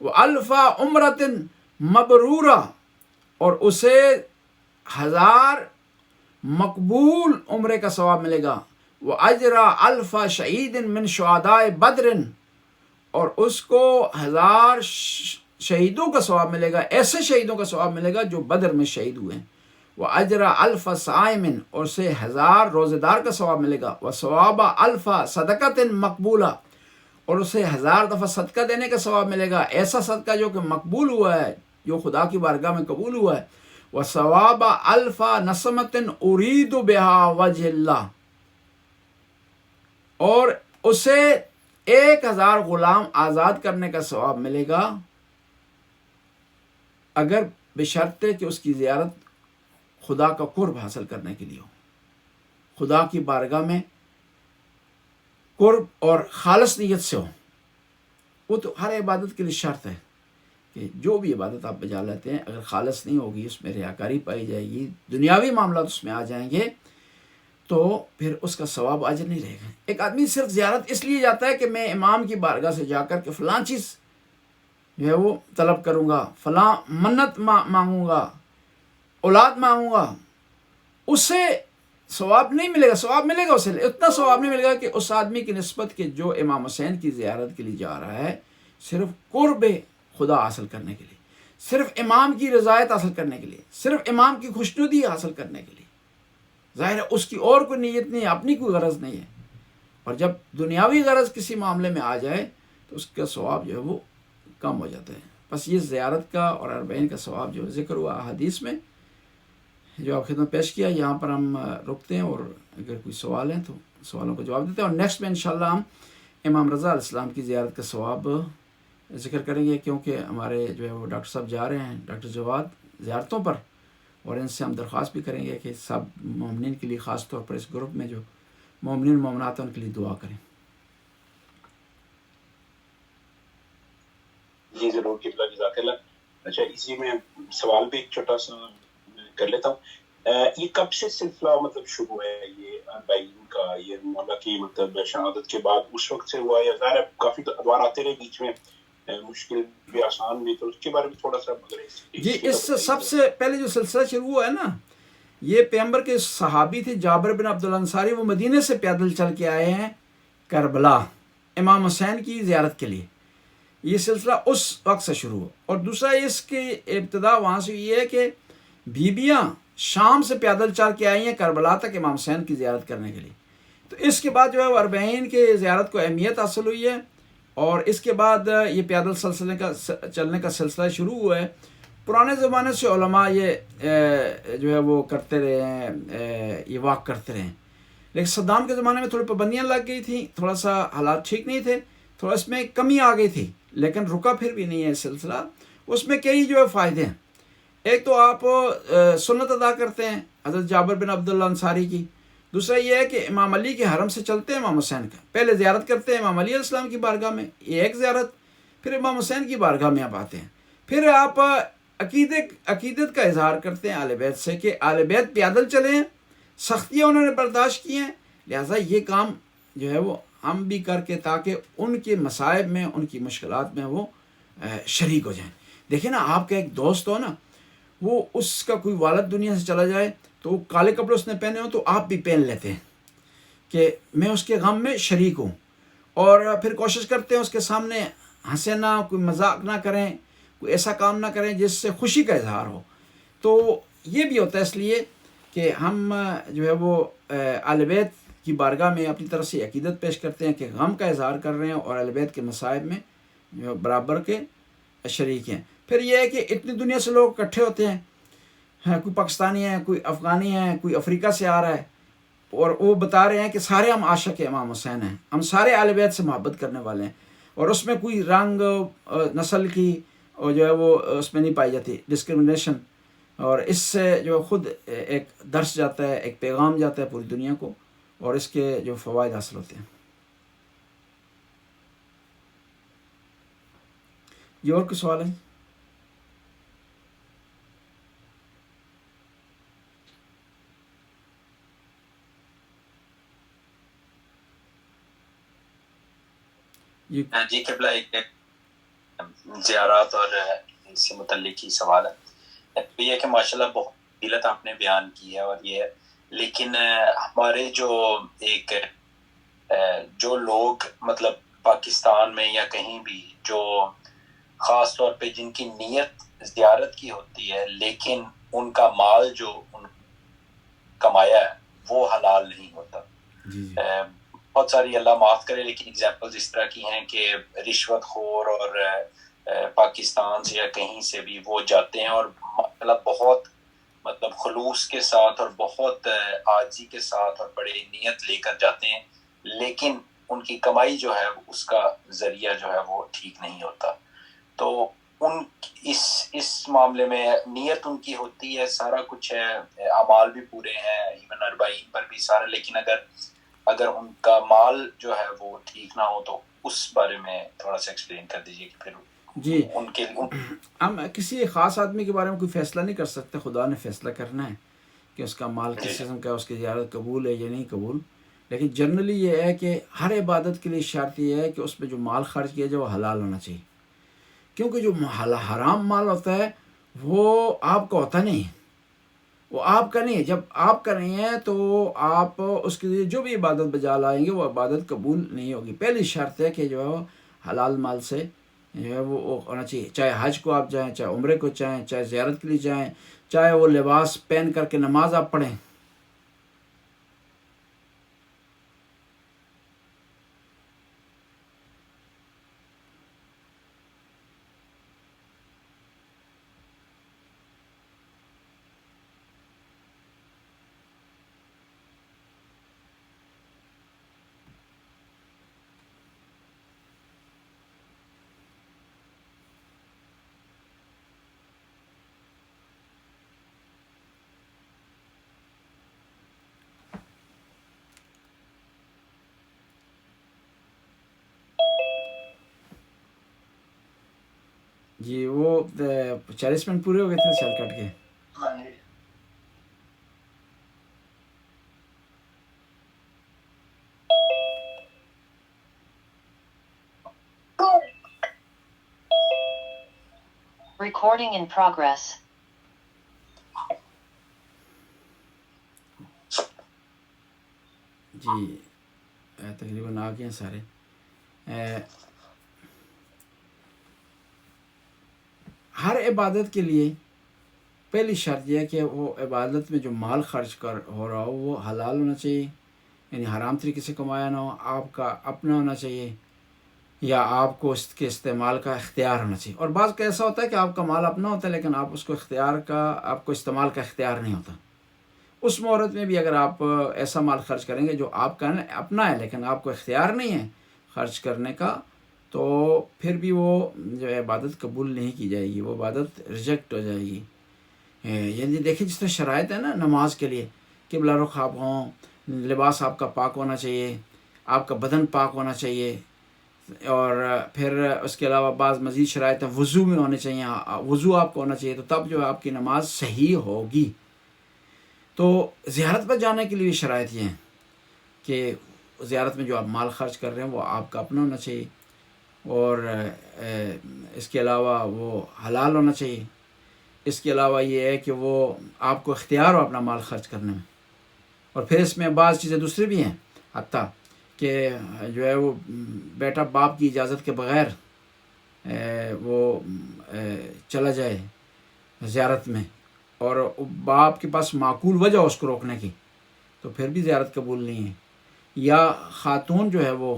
وہ الف عمرۃ مبرورہ، اور اسے 1000 مقبول عمرے کا ثواب ملے گا، وہ اجرا الف شہید من شہداء بدر، اور اس کو 1000 شہیدوں کا ثواب ملے گا، ایسے شہیدوں کا ثواب ملے گا جو بدر میں شہید ہوئے ہیں، وہ اجرا الف صائم، اور اسے 1000 روزے دار کا ثواب ملے گا، وہ ثواب الف صدقۃ مقبولہ، اور اسے 1000 دفعہ صدقہ دینے کا ثواب ملے گا، ایسا صدقہ جو کہ مقبول ہوا ہے، جو خدا کی بارگاہ میں قبول ہوا ہے، وہ ثواب الف نسمۃ ارید بہا وجہ اللہ، اور اسے 1000 غلام آزاد کرنے کا ثواب ملے گا، اگر بشرط کہ اس کی زیارت خدا کا قرب حاصل کرنے کے لیے ہو، خدا کی بارگاہ میں قرب اور خالص نیت سے ہو۔ وہ تو ہر عبادت کے لیے شرط ہے کہ جو بھی عبادت آپ بجا لیتے ہیں اگر خالص نہیں ہوگی، اس میں ریاکاری پائی جائے گی، دنیاوی معاملات اس میں آ جائیں گے، تو پھر اس کا ثواب اجر نہیں رہے گا۔ ایک آدمی صرف زیارت اس لیے جاتا ہے کہ میں امام کی بارگاہ سے جا کر کے فلاں چیز جو ہے وہ طلب کروں گا، فلاں منت مانگوں گا، اولاد مانگوں گا، اس سے ثواب نہیں ملے گا۔ ثواب ملے گا اسے، اتنا ثواب نہیں ملے گا کہ اس آدمی کی نسبت کہ جو امام حسین کی زیارت کے لیے جا رہا ہے صرف قرب خدا حاصل کرنے کے لیے، صرف امام کی رضایت حاصل کرنے کے لیے، صرف امام کی خوشنودی حاصل کرنے کے لیے۔ ظاہر ہے اس کی اور کوئی نیت نہیں ہے، اپنی کوئی غرض نہیں ہے، اور جب دنیاوی غرض کسی معاملے میں آ جائے تو اس کا ثواب جو ہے وہ کم ہو جاتا ہے۔ بس یہ زیارت کا اور 40 کا ثواب جو ذکر ہوا حدیث میں، جو آپ خدمت پیش کیا، یہاں پر ہم رکتے ہیں، اور اگر کوئی سوال ہیں تو سوالوں کا جواب دیتے ہیں، اور نیکسٹ میں انشاءاللہ ہم امام رضا علیہ السلام کی زیارت کا ثواب ذکر کریں گے، کیونکہ ہمارے جو ہے وہ ڈاکٹر صاحب جا رہے ہیں، ڈاکٹر جواد، زیارتوں پر، اور ان سے ہم درخواست بھی کریں گے کہ سب مومنین کے لیے، خاص طور پر اس گروپ میں جو مومنین مومنات ہیں ان کے لیے دعا کریں۔ جی ضرور قبلہ، جزاک اللہ. اچھا اسی میں سوال بھی ایک چھوٹا سا کر لیتا ہوں. یہ کب سے سلسلہ مطلب شروع ہے یہ 40 کا، یہ مولا کی مطلب شہادت کے بعد اس وقت سے ہوا، یا ظاہر ہے کافی ادوار آتے رہے بیچ میں، مشکل بھی آسان بھی، تو اس کے بارے میں تھوڑا سا جی اس سے سب سے پہلے جو سلسلہ شروع ہوا ہے نا، یہ پیغمبر کے صحابی تھے جابر بن عبد الانصاری، وہ مدینے سے پیدل چل کے آئے ہیں کربلا امام حسین کی زیارت کے لیے. یہ سلسلہ اس وقت سے شروع ہو. اور دوسرا اس کی ابتدا وہاں سے یہ ہے کہ بیبیاں شام سے پیدل چل کے آئی ہیں کربلا تک امام حسین کی زیارت کرنے کے لیے. تو اس کے بعد جو ہے وہ 40 کے زیارت کو اہمیت حاصل ہوئی ہے، اور اس کے بعد یہ پیدل چلنے کا سلسلہ شروع ہوا ہے. پرانے زمانے سے علماء یہ جو ہے وہ کرتے رہے ہیں، یہ واک کرتے رہے ہیں. لیکن صدام کے زمانے میں تھوڑی پابندیاں لگ گئی تھیں، تھوڑا سا حالات ٹھیک نہیں تھے، تھوڑا اس میں کمی آ گئی تھی، لیکن رکا پھر بھی نہیں ہے سلسلہ. اس میں کئی جو ہے فائدے ہیں. ایک تو آپ سنت ادا کرتے ہیں حضرت جابر بن عبداللہ انصاری کی. دوسرا یہ ہے کہ امام علی کے حرم سے چلتے ہیں امام حسین کا، پہلے زیارت کرتے ہیں امام علی علیہ السلام کی بارگاہ میں، یہ ایک زیارت. پھر امام حسین کی بارگاہ میں آپ آتے ہیں. پھر آپ عقیدت کا اظہار کرتے ہیں اہل بیت سے کہ اہل بیت پیدل چلے ہیں، سختیاں انہوں نے برداشت کی ہیں، لہٰذا یہ کام جو ہے وہ ہم بھی کر کے تاکہ ان کے مصائب میں، ان کی مشکلات میں وہ شریک ہو جائیں. دیکھیں نا، آپ کا ایک دوست ہو نا، وہ اس کا کوئی والد دنیا سے چلا جائے تو وہ کالے کپڑے اس نے پہنے ہوں تو آپ بھی پہن لیتے ہیں کہ میں اس کے غم میں شریک ہوں. اور پھر کوشش کرتے ہیں اس کے سامنے ہنسے نہ، کوئی مذاق نہ کریں، کوئی ایسا کام نہ کریں جس سے خوشی کا اظہار ہو. تو یہ بھی ہوتا ہے اس لیے کہ ہم جو ہے وہ اہل بیت کی بارگاہ میں اپنی طرف سے عقیدت پیش کرتے ہیں کہ غم کا اظہار کر رہے ہیں اور اہل بیت کے مصائب میں جو برابر کے شریک ہیں. پھر یہ ہے کہ اتنی دنیا سے لوگ اکٹھے ہوتے ہیں، کوئی پاکستانی ہے، کوئی افغانی ہے، کوئی افریقہ سے آ رہا ہے، اور وہ بتا رہے ہیں کہ سارے ہم عاشق امام حسین ہیں، ہم سارے اہل بیت سے محبت کرنے والے ہیں. اور اس میں کوئی رنگ نسل کی اور جو ہے وہ اس میں نہیں پائی جاتی ڈسکرمنیشن. اور اس سے جو خود ایک درس جاتا ہے، ایک پیغام جاتا ہے پوری دنیا کو، اور اس کے جو فوائد حاصل ہوتے ہیں. یہ اور کوئی سوال ہے؟ جی قبلہ، ایک زیارات اور اس سے متعلق ہی سوال ہے. یہ کہ ماشاءاللہ بہت فضیلت آپ نے بیان کی ہے، اور یہ لیکن ہمارے جو لوگ مطلب پاکستان میں یا کہیں بھی جو خاص طور پہ جن کی نیت زیارت کی ہوتی ہے لیکن ان کا مال جو ان کمایا ہے وہ حلال نہیں ہوتا. بہت ساری، اللہ معاف کرے، لیکن ایگزامپلز اس طرح کی ہیں کہ رشوت خور اور پاکستان سے یا کہیں سے بھی وہ جاتے ہیں اور مطلب بہت مطلب خلوص کے ساتھ اور بہت عاجزی کے ساتھ اور بڑے نیت لے کر جاتے ہیں، لیکن ان کی کمائی جو ہے اس کا ذریعہ جو ہے وہ ٹھیک نہیں ہوتا. تو ان اس معاملے میں نیت ان کی ہوتی ہے، سارا کچھ ہے، اعمال بھی پورے ہیں، ایون 40 پر بھی سارا، لیکن اگر ان کا مال جو ہے وہ ٹھیک نہ ہو تو اس بارے میں تھوڑا سا ایکسپلین کر دیجیے کہ پھر جی ہم کسی خاص آدمی کے بارے میں کوئی فیصلہ نہیں کر سکتے، خدا نے فیصلہ کرنا ہے کہ اس کا مال کس قسم کا، اس کی زیارت قبول ہے یا نہیں قبول. لیکن جنرلی یہ ہے کہ ہر عبادت کے لیے شرط یہ ہے کہ اس پہ جو مال خرچ کیا جائے وہ حلال ہونا چاہیے، کیونکہ جو حرام مال ہوتا ہے وہ آپ کا ہوتا نہیں، وہ آپ کا نہیں ہے. جب آپ کا نہیں ہے تو آپ اس کے لیے جو بھی عبادت بجا لائیں گے وہ عبادت قبول نہیں ہوگی. پہلی شرط ہے کہ جو ہے حلال مال سے جو ہے وہ ہونا چاہیے، چاہے حج کو آپ جائیں، چاہے عمرے کو جائیں، چاہے زیارت کے لیے جائیں، چاہے وہ لباس پہن کر کے نماز آپ پڑھیں. جی وہ 40 منٹ پورے ہو گئے تھے چل کٹ کے. ہاں جی. Recording in progress. جی تقریباً آ گئے ہیں سارے. ہر عبادت کے لیے پہلی شرط یہ ہے کہ وہ عبادت میں جو مال خرچ ہو رہا ہو وہ حلال ہونا چاہیے، یعنی حرام طریقے سے کمایا نہ ہو، آپ کا اپنا ہونا چاہیے، یا آپ کو اس کے استعمال کا اختیار ہونا چاہیے. اور بعض کا ایسا ہوتا ہے کہ آپ کا مال اپنا ہوتا ہے لیکن آپ اس کو آپ کو استعمال کا اختیار نہیں ہوتا. اس مورد میں بھی اگر آپ ایسا مال خرچ کریں گے جو آپ کا اپنا ہے لیکن آپ کو اختیار نہیں ہے خرچ کرنے کا، تو پھر بھی وہ جو ہے عبادت قبول نہیں کی جائے گی، وہ عبادت ریجیکٹ ہو جائے گی. یعنی دیکھیں جس طرح شرائط ہے نا نماز کے لیے، قبلہ رخ آپ ہوں، لباس آپ کا پاک ہونا چاہیے، آپ کا بدن پاک ہونا چاہیے، اور پھر اس کے علاوہ بعض مزید شرائط ہیں وضو میں ہونے چاہیے، وضو آپ کو ہونا چاہیے، تو تب جو ہے آپ کی نماز صحیح ہوگی. تو زیارت پر جانے کے لیے بھی شرائط یہ ہیں کہ زیارت میں جو آپ مال خرچ کر رہے ہیں وہ آپ کا اپنا ہونا چاہیے، اور اس کے علاوہ وہ حلال ہونا چاہیے. اس کے علاوہ یہ ہے کہ وہ آپ کو اختیار ہو اپنا مال خرچ کرنے میں. اور پھر اس میں بعض چیزیں دوسری بھی ہیں، حتیٰ کہ جو ہے وہ بیٹا باپ کی اجازت کے بغیر وہ چلا جائے زیارت میں، اور باپ کے پاس معقول وجہ ہو اس کو روکنے کی، تو پھر بھی زیارت قبول نہیں ہے. یا خاتون جو ہے وہ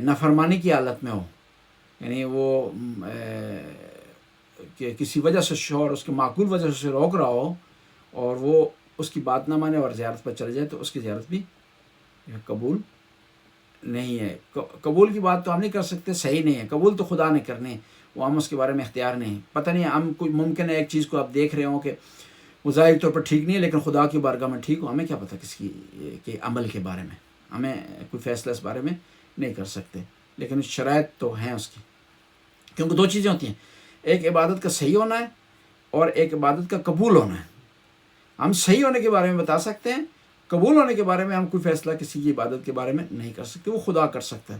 نافرمانی کی حالت میں ہو، یعنی وہ کہ کسی وجہ سے شوہر اس کے معقول وجہ سے روک رہا ہو اور وہ اس کی بات نہ مانے اور زیارت پر چلے جائے، تو اس کی زیارت بھی قبول نہیں ہے. قبول کی بات تو ہم نہیں کر سکتے، صحیح نہیں ہے، قبول تو خدا نے کرنے، وہ ہم اس کے بارے میں اختیار نہیں. پتہ نہیں ہم کوئی ممکن ہے ایک چیز کو آپ دیکھ رہے ہوں کہ وہ ظاہری طور پر ٹھیک نہیں ہے لیکن خدا کی بارگاہ میں ٹھیک ہو، ہمیں کیا پتہ کس کی کہ عمل کے بارے میں، ہمیں کوئی فیصلہ اس بارے میں نہیں کر سکتے. لیکن شرائط تو ہیں اس کی، کیونکہ دو چیزیں ہوتی ہیں، ایک عبادت کا صحیح ہونا ہے اور ایک عبادت کا قبول ہونا ہے. ہم صحیح ہونے کے بارے میں بتا سکتے ہیں، قبول ہونے کے بارے میں ہم کوئی فیصلہ کسی کی عبادت کے بارے میں نہیں کر سکتے، وہ خدا کر سکتا ہے.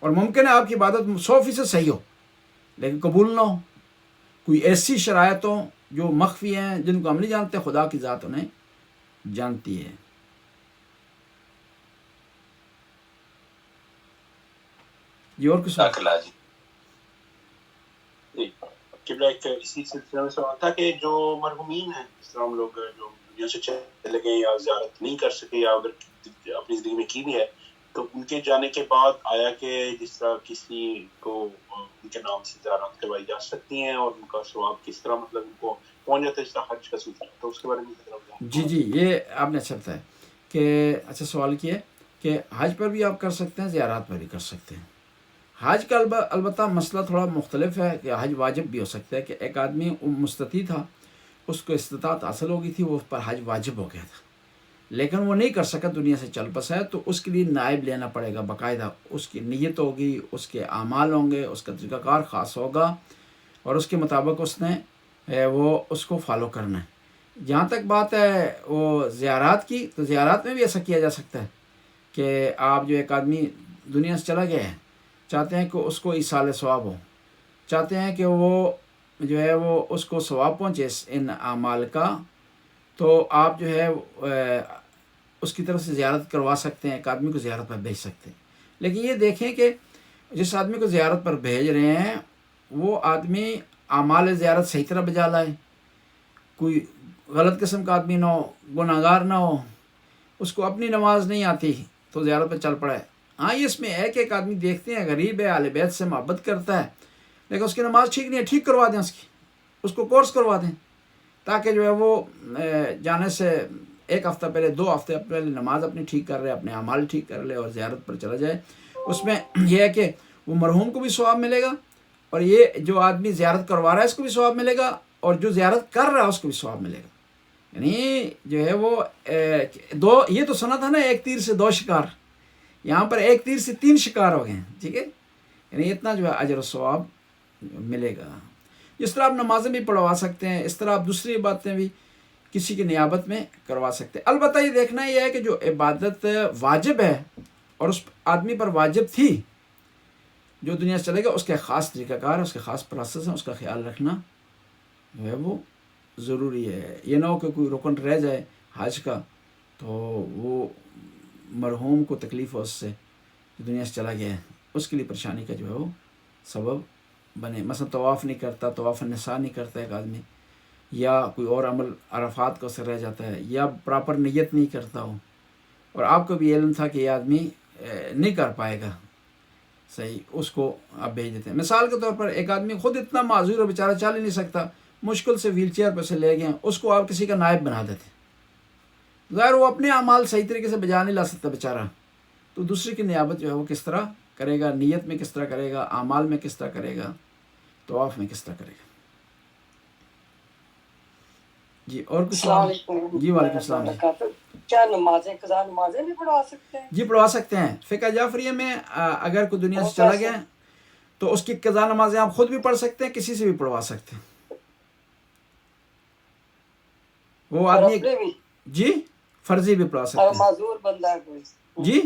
اور ممکن ہے آپ کی عبادت 100% صحیح ہو لیکن قبول نہ ہو، کوئی ایسی شرائط ہوں جو مخفی ہیں جن کو ہم نہیں جانتے، خدا کی ذات انہیں جانتی ہے. جی اور کچھ قبلہ ایک اسی سلسلے میں سوال تھا کہ جو مرحومین ہیں، جس طرح ہم لوگ جو دنیا سے چلے گئے یا زیارت نہیں کر سکے یا اگر اپنی زندگی میں کی بھی ہے، تو ان کے جانے کے بعد آیا کہ جس طرح کسی کو ان کے نام سے زیارت کروائی جا سکتی ہیں اور ان کا ثواب کس طرح مطلب ان کو پہنچ جاتا ہے جس طرح حج کا سلسلہ، تو اس کے بارے میں جی یہ آپ نے اچھا بتایا کہ اچھا سوال کیا کہ حج پر بھی آپ کر سکتے ہیں، زیارات پر بھی کر سکتے ہیں. حج کا البتہ مسئلہ تھوڑا مختلف ہے کہ حج واجب بھی ہو سکتا ہے، کہ ایک آدمی مستطیع تھا، اس کو استطاعت حاصل ہو گئی تھی، وہ اس پر حج واجب ہو گیا تھا لیکن وہ نہیں کر سکا، دنیا سے چل بسا ہے، تو اس کے لیے نائب لینا پڑے گا باقاعدہ. اس کی نیت ہوگی، اس کے اعمال ہوں گے، اس کا طریقہ کار خاص ہوگا اور اس کے مطابق اس نے وہ اس کو فالو کرنا ہے. جہاں تک بات ہے وہ زیارات کی، تو زیارات میں بھی ایسا کیا جا سکتا ہے کہ آپ جو ایک آدمی دنیا سے چلا گیا ہے، چاہتے ہیں کہ اس کو ایصال ثواب ہو، چاہتے ہیں کہ وہ جو ہے وہ اس کو ثواب پہنچے ان اعمال کا، تو آپ جو ہے اس کی طرف سے زیارت کروا سکتے ہیں، ایک آدمی کو زیارت پر بھیج سکتے ہیں. لیکن یہ دیکھیں کہ جس آدمی کو زیارت پر بھیج رہے ہیں وہ آدمی اعمال زیارت صحیح طرح بجا لائے، کوئی غلط قسم کا آدمی نہ ہو، گناہ گار نہ ہو، اس کو اپنی نماز نہیں آتی تو زیارت پہ چل پڑے. ہاں یہ اس میں ہے کہ ایک آدمی دیکھتے ہیں غریب ہے، اہل بیت سے محبت کرتا ہے لیکن اس کی نماز ٹھیک نہیں ہے، ٹھیک کروا دیں، اس کو کورس کروا دیں، تاکہ جو ہے وہ جانے سے 1 ہفتہ پہلے 2 ہفتے پہلے نماز اپنی ٹھیک کر رہے، اپنے اعمال ٹھیک کر لے اور زیارت پر چلا جائے. اس میں یہ ہے کہ وہ مرحوم کو بھی ثواب ملے گا اور یہ جو آدمی زیارت کروا رہا ہے اس کو بھی ثواب ملے گا اور جو زیارت کر رہا ہے اس کو بھی ثواب ملے گا. یعنی جو ہے وہ یہ تو سنا تھا نا، ایک تیر سے 2 شکار، یہاں پر ایک تیر سے 3 شکار ہو گئے ہیں. ٹھیک ہے، یعنی اتنا جو ہے اجر و ثواب ملے گا. اس طرح آپ نمازیں بھی پڑھوا سکتے ہیں, اس طرح آپ دوسری باتیں بھی کسی کی نیابت میں کروا سکتے ہیں. البتہ یہ دیکھنا یہ ہے کہ جو عبادت واجب ہے اور اس آدمی پر واجب تھی, جو دنیا سے چلے گا, اس کے خاص طریقہ کار ہے, اس کے خاص پروسیس ہیں, اس کا خیال رکھنا جو ہے وہ ضروری ہے. یہ نہ ہو کہ کوئی رکن رہ جائے حج کا تو وہ مرحوم کو تکلیف ہو اس سے, جو دنیا سے چلا گیا ہے, اس کے لیے پریشانی کا جو ہے وہ سبب بنے. مثلا طواف نہیں کرتا, طواف النساء نہیں کرتا ایک آدمی, یا کوئی اور عمل عرفات کا اس سے رہ جاتا ہے, یا پراپر نیت نہیں کرتا ہو, اور آپ کو بھی علم تھا کہ یہ آدمی نہیں کر پائے گا صحیح, اس کو آپ بھیج دیتے ہیں. مثال کے طور پر ایک آدمی خود اتنا معذور ہے, بیچارہ چل ہی نہیں سکتا, مشکل سے ویل چیئر پہ سے لے گئے, اس کو آپ کسی کا نائب بنا دیتے. ظاہر وہ اپنے اعمال صحیح طریقے سے بجا نہیں لا سکتا بیچارہ, تو دوسرے کی نیابت جو ہے وہ کس طرح کرے گا, نیت میں کس طرح کرے گا, اعمال میں کس طرح کرے گا, طواف میں کس طرح کرے گا. جی اور کچھ سوال؟ جی وعلیکم السلام. کیا نمازیں قضا نمازیں بھی پڑھوا سکتے ہیں؟ جی پڑھوا سکتے ہیں. فقہ جعفریہ میں اگر کوئی دنیا سے چلا گیا تو اس کی قضا نمازیں آپ خود بھی پڑھ سکتے ہیں, کسی سے بھی پڑھوا سکتے ہیں. وہ آدمی جی فرضی بھی پڑھا سکتے ہیں. معذور بندہ ہے کوئی, جی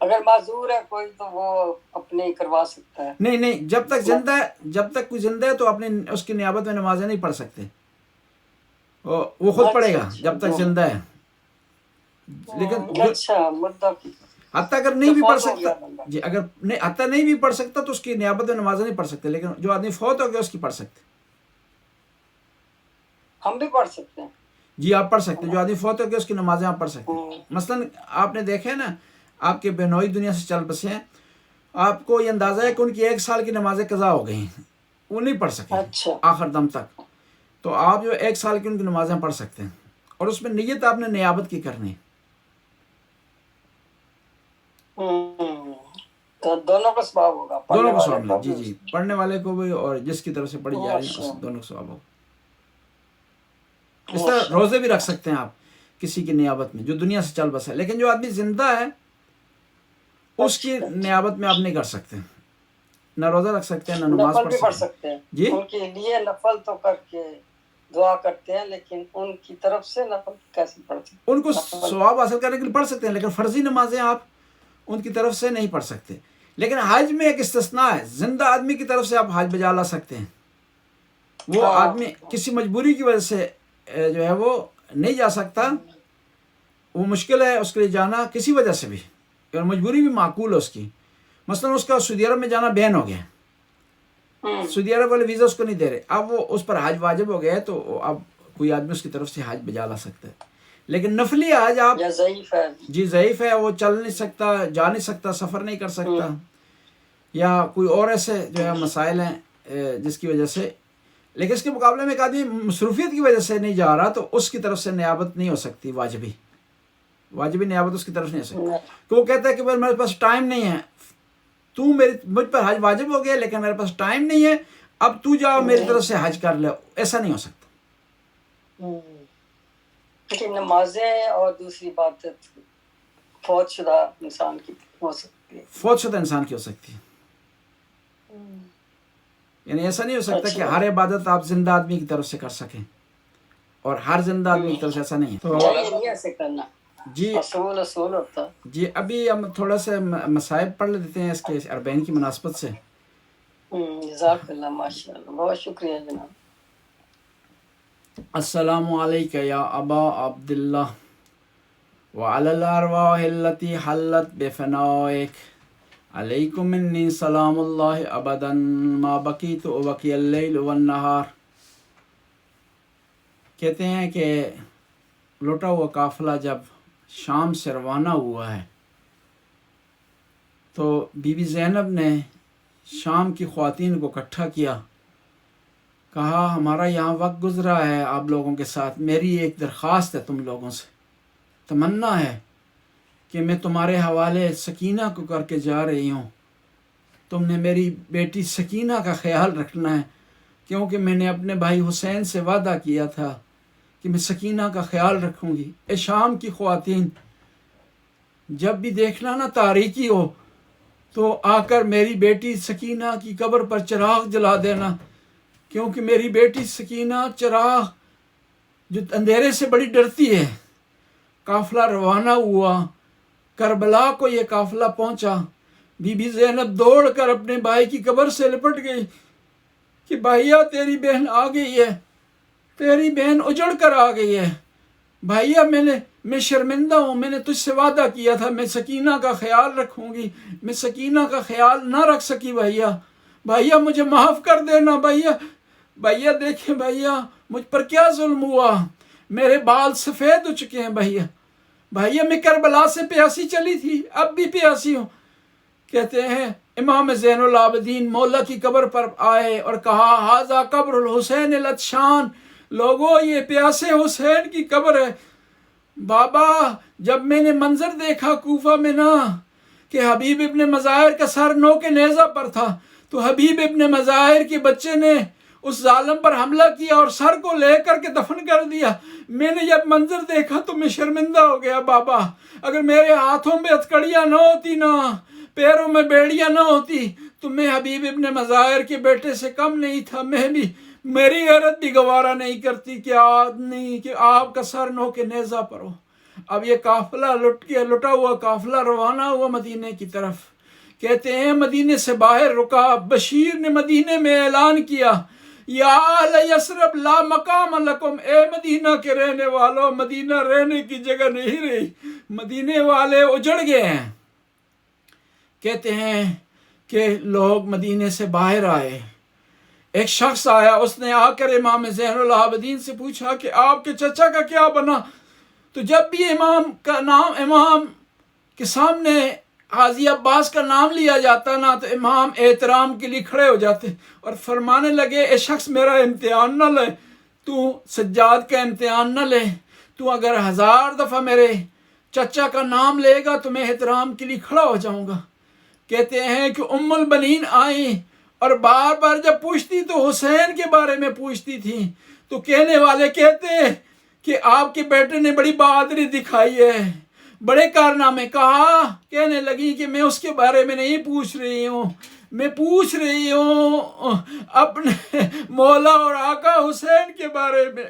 اگر معذور ہے کوئی تو وہ اپنے کروا سکتا ہے. نہیں, جب تک زندہ ہے, جب تک کوئی زندہ ہے تو اپنے اس کی نیابت میں نمازیں نہیں پڑھ سکتے, وہ خود پڑھے گا جب تک زندہ ہے. لیکن حتیٰ اگر نہیں بھی پڑھ سکتا, جی اگر نہیں حتیٰ نہیں بھی پڑھ سکتا تو اس کی نیابت میں نمازیں نہیں پڑھ سکتے, لیکن جو آدمی فوت ہو گیا اس کی پڑھ سکتے. ہم بھی پڑھ سکتے ہیں. جی آپ پڑھ سکتے ہیں, جو آدمی فوت ہو گیا اس کی نمازیں آپ پڑھ سکتے ہیں. مثلا آپ نے دیکھے نا, آپ کے بہنوئی دنیا سے چل بسے ہیں, آپ کو یہ اندازہ ہے کہ ان کی 1 سال کی نمازیں قضا ہو گئی ہیں, وہ نہیں پڑھ سکے آخر دم تک. تو آپ جو 1 سال کی ان کی نمازیں پڑھ سکتے ہیں, اور اس میں نیت آپ نے نیابت کی کرنی. دونوں کا ثواب ہوگا, دونوں کا ثواب ملے. جی پڑھنے والے کو بھی اور جس کی طرف سے پڑھی جا رہی ہے, دونوں کا ثواب ہوگا. اس طرح روزے بھی رکھ سکتے ہیں آپ کسی کی نیابت میں جو دنیا سے چل بسا ہے, لیکن جو آدمی زندہ ہے اس کی نیابت میں آپ نہیں کر سکتے. نہ روزہ رکھ سکتے ہیں, نہ نماز پڑھ سکتے ہیں. جی ان کے لیے نفل تو کر کے دعا کرتے ہیں, لیکن ان کی طرف سے نفل کیسے پڑھتے ہیں؟ ان کو ثواب حاصل کرنے کے لیے پڑھ سکتے ہیں, لیکن فرضی نمازیں آپ ان کی طرف سے نہیں پڑھ سکتے. لیکن حج میں ایک استثناء ہے, زندہ آدمی کی طرف سے آپ حج بجا لا سکتے ہیں. وہ آدمی کسی مجبوری کی وجہ سے جو ہے وہ نہیں جا سکتا, وہ مشکل ہے اس کے لیے جانا کسی وجہ سے بھی, اور مجبوری بھی معقول ہے اس کی. مثلا اس کا سعودی عرب میں جانا بین ہو گیا, سعودی عرب والے ویزا اس کو نہیں دے رہے, اب وہ اس پر حج واجب ہو گیا ہے, تو اب کوئی آدمی اس کی طرف سے حج بجا لا سکتا ہے. لیکن نفلی حج آپ ضعیف ہے, جی ضعیف ہے, وہ چل نہیں سکتا, جا نہیں سکتا, سفر نہیں کر سکتا, یا کوئی اور ایسے جو ہے مسائل ہیں جس کی وجہ سے. لیکن اس کے مقابلے میں ایک آدمی مصروفیت کی وجہ سے نہیں جا رہا, تو اس کی طرف سے نیابت نہیں ہو سکتی, واجبی نیابت اس کی طرف نہیں ہو سکتی. کہ وہ کہتا ہے کہ میرے پاس ٹائم نہیں ہے, مجھ پر حج واجب ہو گیا لیکن میرے پاس ٹائم نہیں ہے, اب تو جاؤ میری طرف سے حج کر لے, ایسا نہیں ہو سکتا. لیکن نمازیں اور دوسری بات فوت شدہ انسان کی ہو سکتی ہے, فوت شدہ انسان کی ہو سکتی ہے. یعنی ایسا نہیں ہو سکتا کہ ہر عبادت آپ زندہ آدمی کی طرف سے کر سکیں, اور ہر زندہ آدمی کی طرف سے ایسا نہیں ہے. اصول ہوتا. جی ابھی ہم تھوڑا سا مصائب پڑھ لیتے ہیں اس کے 40 کی مناسبت سے. جزاک اللہ, ماشاء اللہ, بہت شکریہ جناب. السلام علیکم یا ابا عبداللہ وعلی الارواح التي حلت بفنائک, علیکم منی سلام اللہ ابدا ما بقیت وبقی اللیل والنہار. کہتے ہیں کہ لوٹا ہوا قافلہ جب شام سے روانہ ہوا ہے, تو بی بی زینب نے شام کی خواتین کو اکٹھا کیا, کہا ہمارا یہاں وقت گزرا ہے آپ لوگوں کے ساتھ, میری ایک درخواست ہے تم لوگوں سے, تمنا ہے کہ میں تمہارے حوالے سکینہ کو کر کے جا رہی ہوں, تم نے میری بیٹی سکینہ کا خیال رکھنا ہے, کیونکہ میں نے اپنے بھائی حسین سے وعدہ کیا تھا کہ میں سکینہ کا خیال رکھوں گی. اے شام کی خواتین, جب بھی دیکھنا نا تاریکی ہو تو آ کر میری بیٹی سکینہ کی قبر پر چراغ جلا دینا، کیونکہ میری بیٹی سکینہ چراغ جو اندھیرے سے بڑی ڈرتی ہے۔ قافلہ روانہ ہوا، کربلا کو یہ قافلہ پہنچا۔ بی بی زینب دوڑ کر اپنے بھائی کی قبر سے لپٹ گئی کہ بھائیا تیری بہن آ گئی ہے، تیری بہن اجڑ کر آ گئی ہے۔ بھائیا میں شرمندہ ہوں، میں نے تجھ سے وعدہ کیا تھا میں سکینہ کا خیال رکھوں گی، میں سکینہ کا خیال نہ رکھ سکی بھائیا، بھائیا مجھے معاف کر دینا بھائیا۔ بھائیا دیکھیں بھائیا مجھ پر کیا ظلم ہوا، میرے بال سفید ہو چکے ہیں بھائیا، بھائیا میں کربلا سے پیاسی چلی تھی، اب بھی پیاسی ہوں۔ کہتے ہیں امام زین العابدین مولا کی قبر پر آئے اور کہا ھذا قبر الحسین العطشان، لوگو یہ پیاسے حسین کی قبر ہے۔ بابا جب میں نے منظر دیکھا کوفہ میں نا کہ حبیب ابن مظاہر کا سر نوک نیزہ پر تھا، تو حبیب ابن مظاہر کے بچے نے اس ظالم پر حملہ کیا اور سر کو لے کر کے دفن کر دیا۔ میں نے جب منظر دیکھا تو میں شرمندہ ہو گیا بابا، اگر میرے ہاتھوں میں ہتھکڑیاں نہ ہوتی نا، پیروں میں بیڑیاں نہ ہوتی تو میں حبیب ابن مظاہر کے بیٹے سے کم نہیں تھا، میری غیرت بھی گوارا نہیں کرتی کہ آپ کا سر نو کے نیزہ پر ہو۔ اب یہ قافلہ لٹا ہوا قافلہ روانہ ہوا مدینے کی طرف۔ کہتے ہیں مدینے سے باہر رکا، بشیر نے مدینے میں اعلان کیا یا اہل یثرب لا مقام لکم، اے مدینہ کے رہنے والوں مدینہ رہنے کی جگہ نہیں رہی، مدینے والے اجڑ گئے ہیں۔ کہتے ہیں کہ لوگ مدینے سے باہر آئے، ایک شخص آیا، اس نے آ کر امام زین العابدین سے پوچھا کہ آپ کے چچا کا کیا بنا؟ تو جب بھی امام کے سامنے حاجی عباس کا نام لیا جاتا نا تو امام احترام کے لیے کھڑے ہو جاتے اور فرمانے لگے اے شخص میرا امتحان نہ لے، تو سجاد کا امتحان نہ لے، تو اگر 1000 دفعہ میرے چچا کا نام لے گا تو میں احترام کے لیے کھڑا ہو جاؤں گا۔ کہتے ہیں کہ ام البنین آئیں اور بار بار جب پوچھتی تو حسین کے بارے میں پوچھتی تھی، تو کہنے والے کہتے کہ آپ کے بیٹے نے بڑی بہادری دکھائی ہے، بڑے کارنامے، کہنے لگی کہ میں اس کے بارے میں نہیں پوچھ رہی ہوں، میں پوچھ رہی ہوں اپنے مولا اور آقا حسین کے بارے میں۔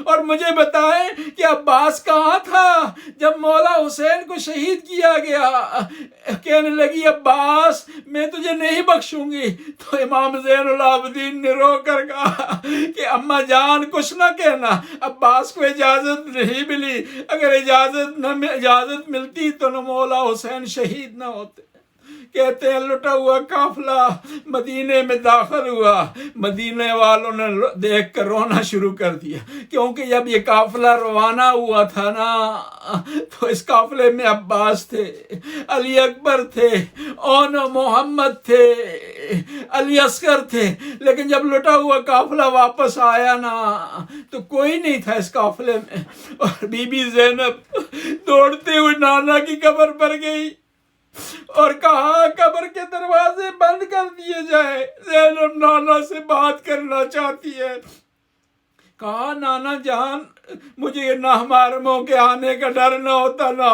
اور مجھے بتائیں کہ عباس کہاں تھا جب مولا حسین کو شہید کیا گیا؟ کہنے لگی عباس میں تجھے نہیں بخشوں گی۔ تو امام زین العابدین نے رو کر کہا کہ اماں جان کچھ نہ کہنا، عباس کو اجازت نہیں ملی، اگر اجازت ملتی تو نہ مولا حسین شہید نہ ہوتے۔ کہتے ہیں لٹا ہوا قافلہ مدینے میں داخل ہوا، مدینے والوں نے دیکھ کر رونا شروع کر دیا، کیونکہ جب یہ قافلہ روانہ ہوا تھا نا تو اس قافلے میں عباس تھے، علی اکبر تھے، اون محمد تھے، علی اصغر تھے، لیکن جب لٹا ہوا قافلہ واپس آیا نا تو کوئی نہیں تھا اس قافلے میں۔ اور بی بی زینب دوڑتے ہوئے نانا کی قبر پر گئی اور کہا قبر کے دروازے بند کر دیے جائے، زینب نانا سے بات کرنا چاہتی ہے۔ کہا نانا جان مجھے نہ محرموں کے آنے کا ڈر نہ ہوتا نا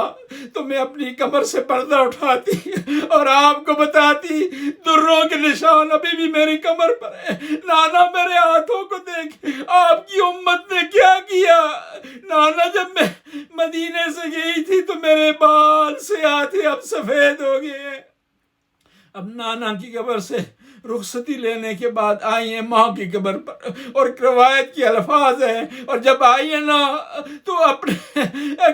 تو میں اپنی کمر سے پردہ اٹھاتی اور آپ کو بتاتی دروں کے نشان ابھی بھی میری کمر پر ہے۔ نانا میرے ہاتھوں کو دیکھ، آپ کی امت نے کیا کیا۔ نانا جب میں مدینے سے گئی تھی تو میرے بال سیاہ تھے، اب سفید ہو گئے ہیں۔ اب نانا کی قبر سے رخصتی لینے کے بعد آئی ہیں ماں کی قبر پر، اور روایت کے الفاظ ہیں، اور جب آئی ہیں نا تو اپنے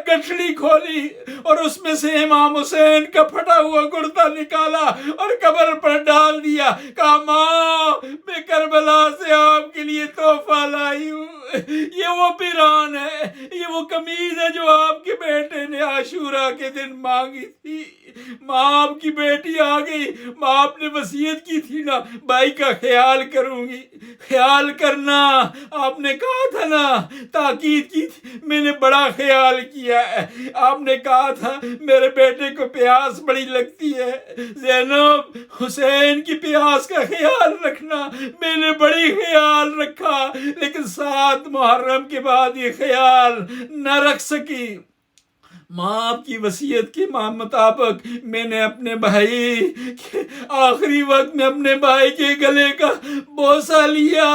گٹھڑی کھولی اور اس میں سے امام حسین کا پھٹا ہوا کرتا نکالا اور قبر پر ڈال دیا۔ کہا ماں میں کربلا سے آپ کے لیے تحفہ لائی ہوں، یہ وہ پیران ہے، یہ وہ قمیض ہے جو آپ کے بیٹے نے عاشورہ کے دن مانگی تھی۔ ماں آپ کی بیٹی آ گئی، ماں آپ نے وصیت کی تھی نا بھائی کا خیال کروں گی، خیال کرنا آپ نے کہا تھا نا، تاکید کی تھی، میں نے بڑا خیال کیا ہے۔ آپ نے کہا تھا میرے بیٹے کو پیاس بڑی لگتی ہے، زینب حسین کی پیاس کا خیال رکھنا، میں نے بڑی خیال رکھا، لیکن 7 محرم کے بعد یہ خیال نہ رکھ سکی۔ ماں آپ کی وصیت کے مطابق میں نے اپنے بھائی کے آخری وقت میں اپنے بھائی کے گلے کا بوسہ لیا.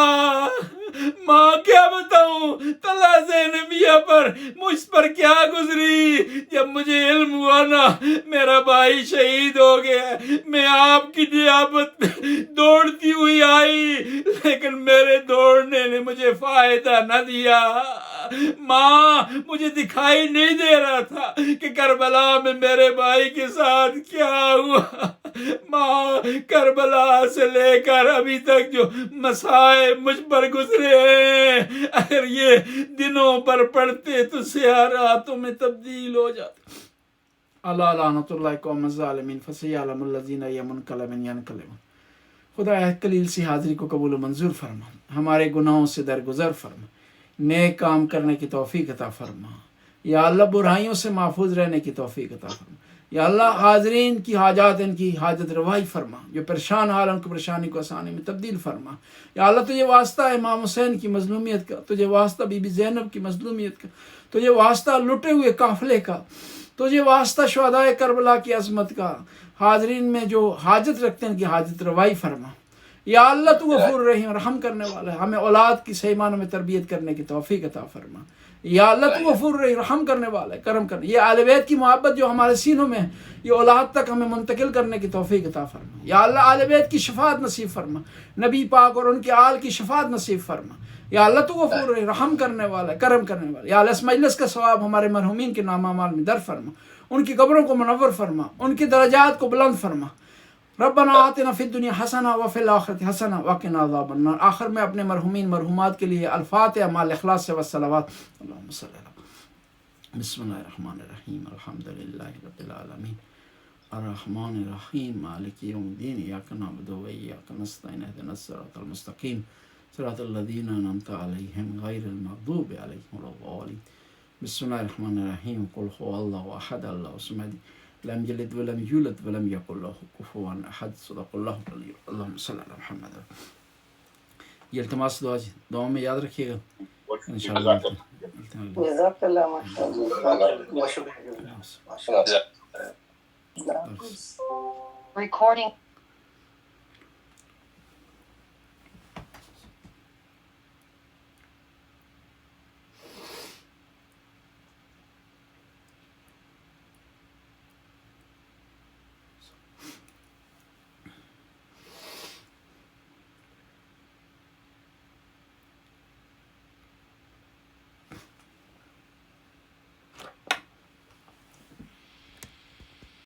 ماں کیا بتاؤں طلحہ زینبیہ پر مجھ پر کیا گزری. جب مجھے علم ہوا نا میرا بھائی شہید ہو گیا, میں آپ کی نیابت میں دوڑتی ہوئی آئی, لیکن میرے دوڑنے نے مجھے فائدہ نہ دیا. ماں مجھے دکھائی نہیں دے رہا تھا کہ کربلا میں میرے بھائی کے ساتھ کیا ہوا. ماں کربلا سے لے کر ابھی تک جو مصائب مجھ پر گزرے ہیں, اگر یہ دنوں پر پڑھتے تو سیاہ راتوں میں تبدیل ہو جاتے. اللہ لعنت اللہ قوم الظالمین فسیعلم الذین ینقلبون ینقلبون. خدا قلیل سی حاضری کو قبول و منظور فرما, ہمارے گناہوں سے درگزر فرما, نیک کام کرنے کی توفیق عطا فرما. یا اللہ برائیوں سے محفوظ رہنے کی توفیق عطا فرما. یا اللہ حاضرین کی حاجات ان کی حاجت روائی فرما, جو پریشان حال ان کو پریشانی کو آسانی میں تبدیل فرما. یا اللہ تجھے واسطہ امام حسین کی مظلومیت کا, تجھے واسطہ بی بی زینب کی مظلومیت کا, تجھے واسطہ لٹے ہوئے قافلے کا, تجھے واسطہ شہدائے کربلا کی عظمت کا. حاضرین میں جو حاجت رکھتے ہیں ان کی حاجت روائی فرما. یا اللہ تو غفور رحیم رحم کرنے والا ہے, ہمیں اولاد کی صحیح معنوں میں تربیت کرنے کی توفیق عطا فرما. یا اللہ تو غفور رحیم رحم کرنے والا ہے, کرم کرنے. یہ اہل بیت کی محبت جو ہمارے سینوں میں ہے یہ اولاد تک ہمیں منتقل کرنے کی توفیق عطا فرما. یا اللہ اہل بیت کی شفاعت نصیب فرما, نبی پاک اور ان کے آل کی شفاعت نصیب فرما. یا اللہ تو غفور رحیم رحم کرنے والا ہے, کرم کرنے والا ہے. یا اللہ اس مجلس کا ثواب ہمارے مرحومین کے نام اعمال میں در فرما, ان کی قبروں کو منور فرما, ان کے درجات کو بلند فرما. ربنا آتنا فی الدنیا حسنہ وفی الآخرۃ حسنہ وقنا عذاب النار. آخر میں اپنے مرحومین مرحومات کے لیے الفاتحہ مع الاخلاص سے والصلوات. اللہم صلی اللہ. بسم اللہ الرحمن الرحیم الحمد للہ رب العالمین الرحمن الرحیم مالک یوم الدین ایاک نعبد و ایاک نستعین اہدنا الصراط المستقیم صراط الذین انعمت علیہم غیر المغضوب علیہم ولا الضالین. بسم اللہ الرحمن الرحیم قل هو اللہ احد اللہ الصمد لم یلد ولم یولد ولم یکن له کفوا احد. صدق اللہ العلی. اللہم صلی علی محمد. یہ التماس دعا جی دعاؤں میں یاد رکھیے گا انشاءاللہ. جزاک اللہ ماشاءاللہ. شکریہ. Recording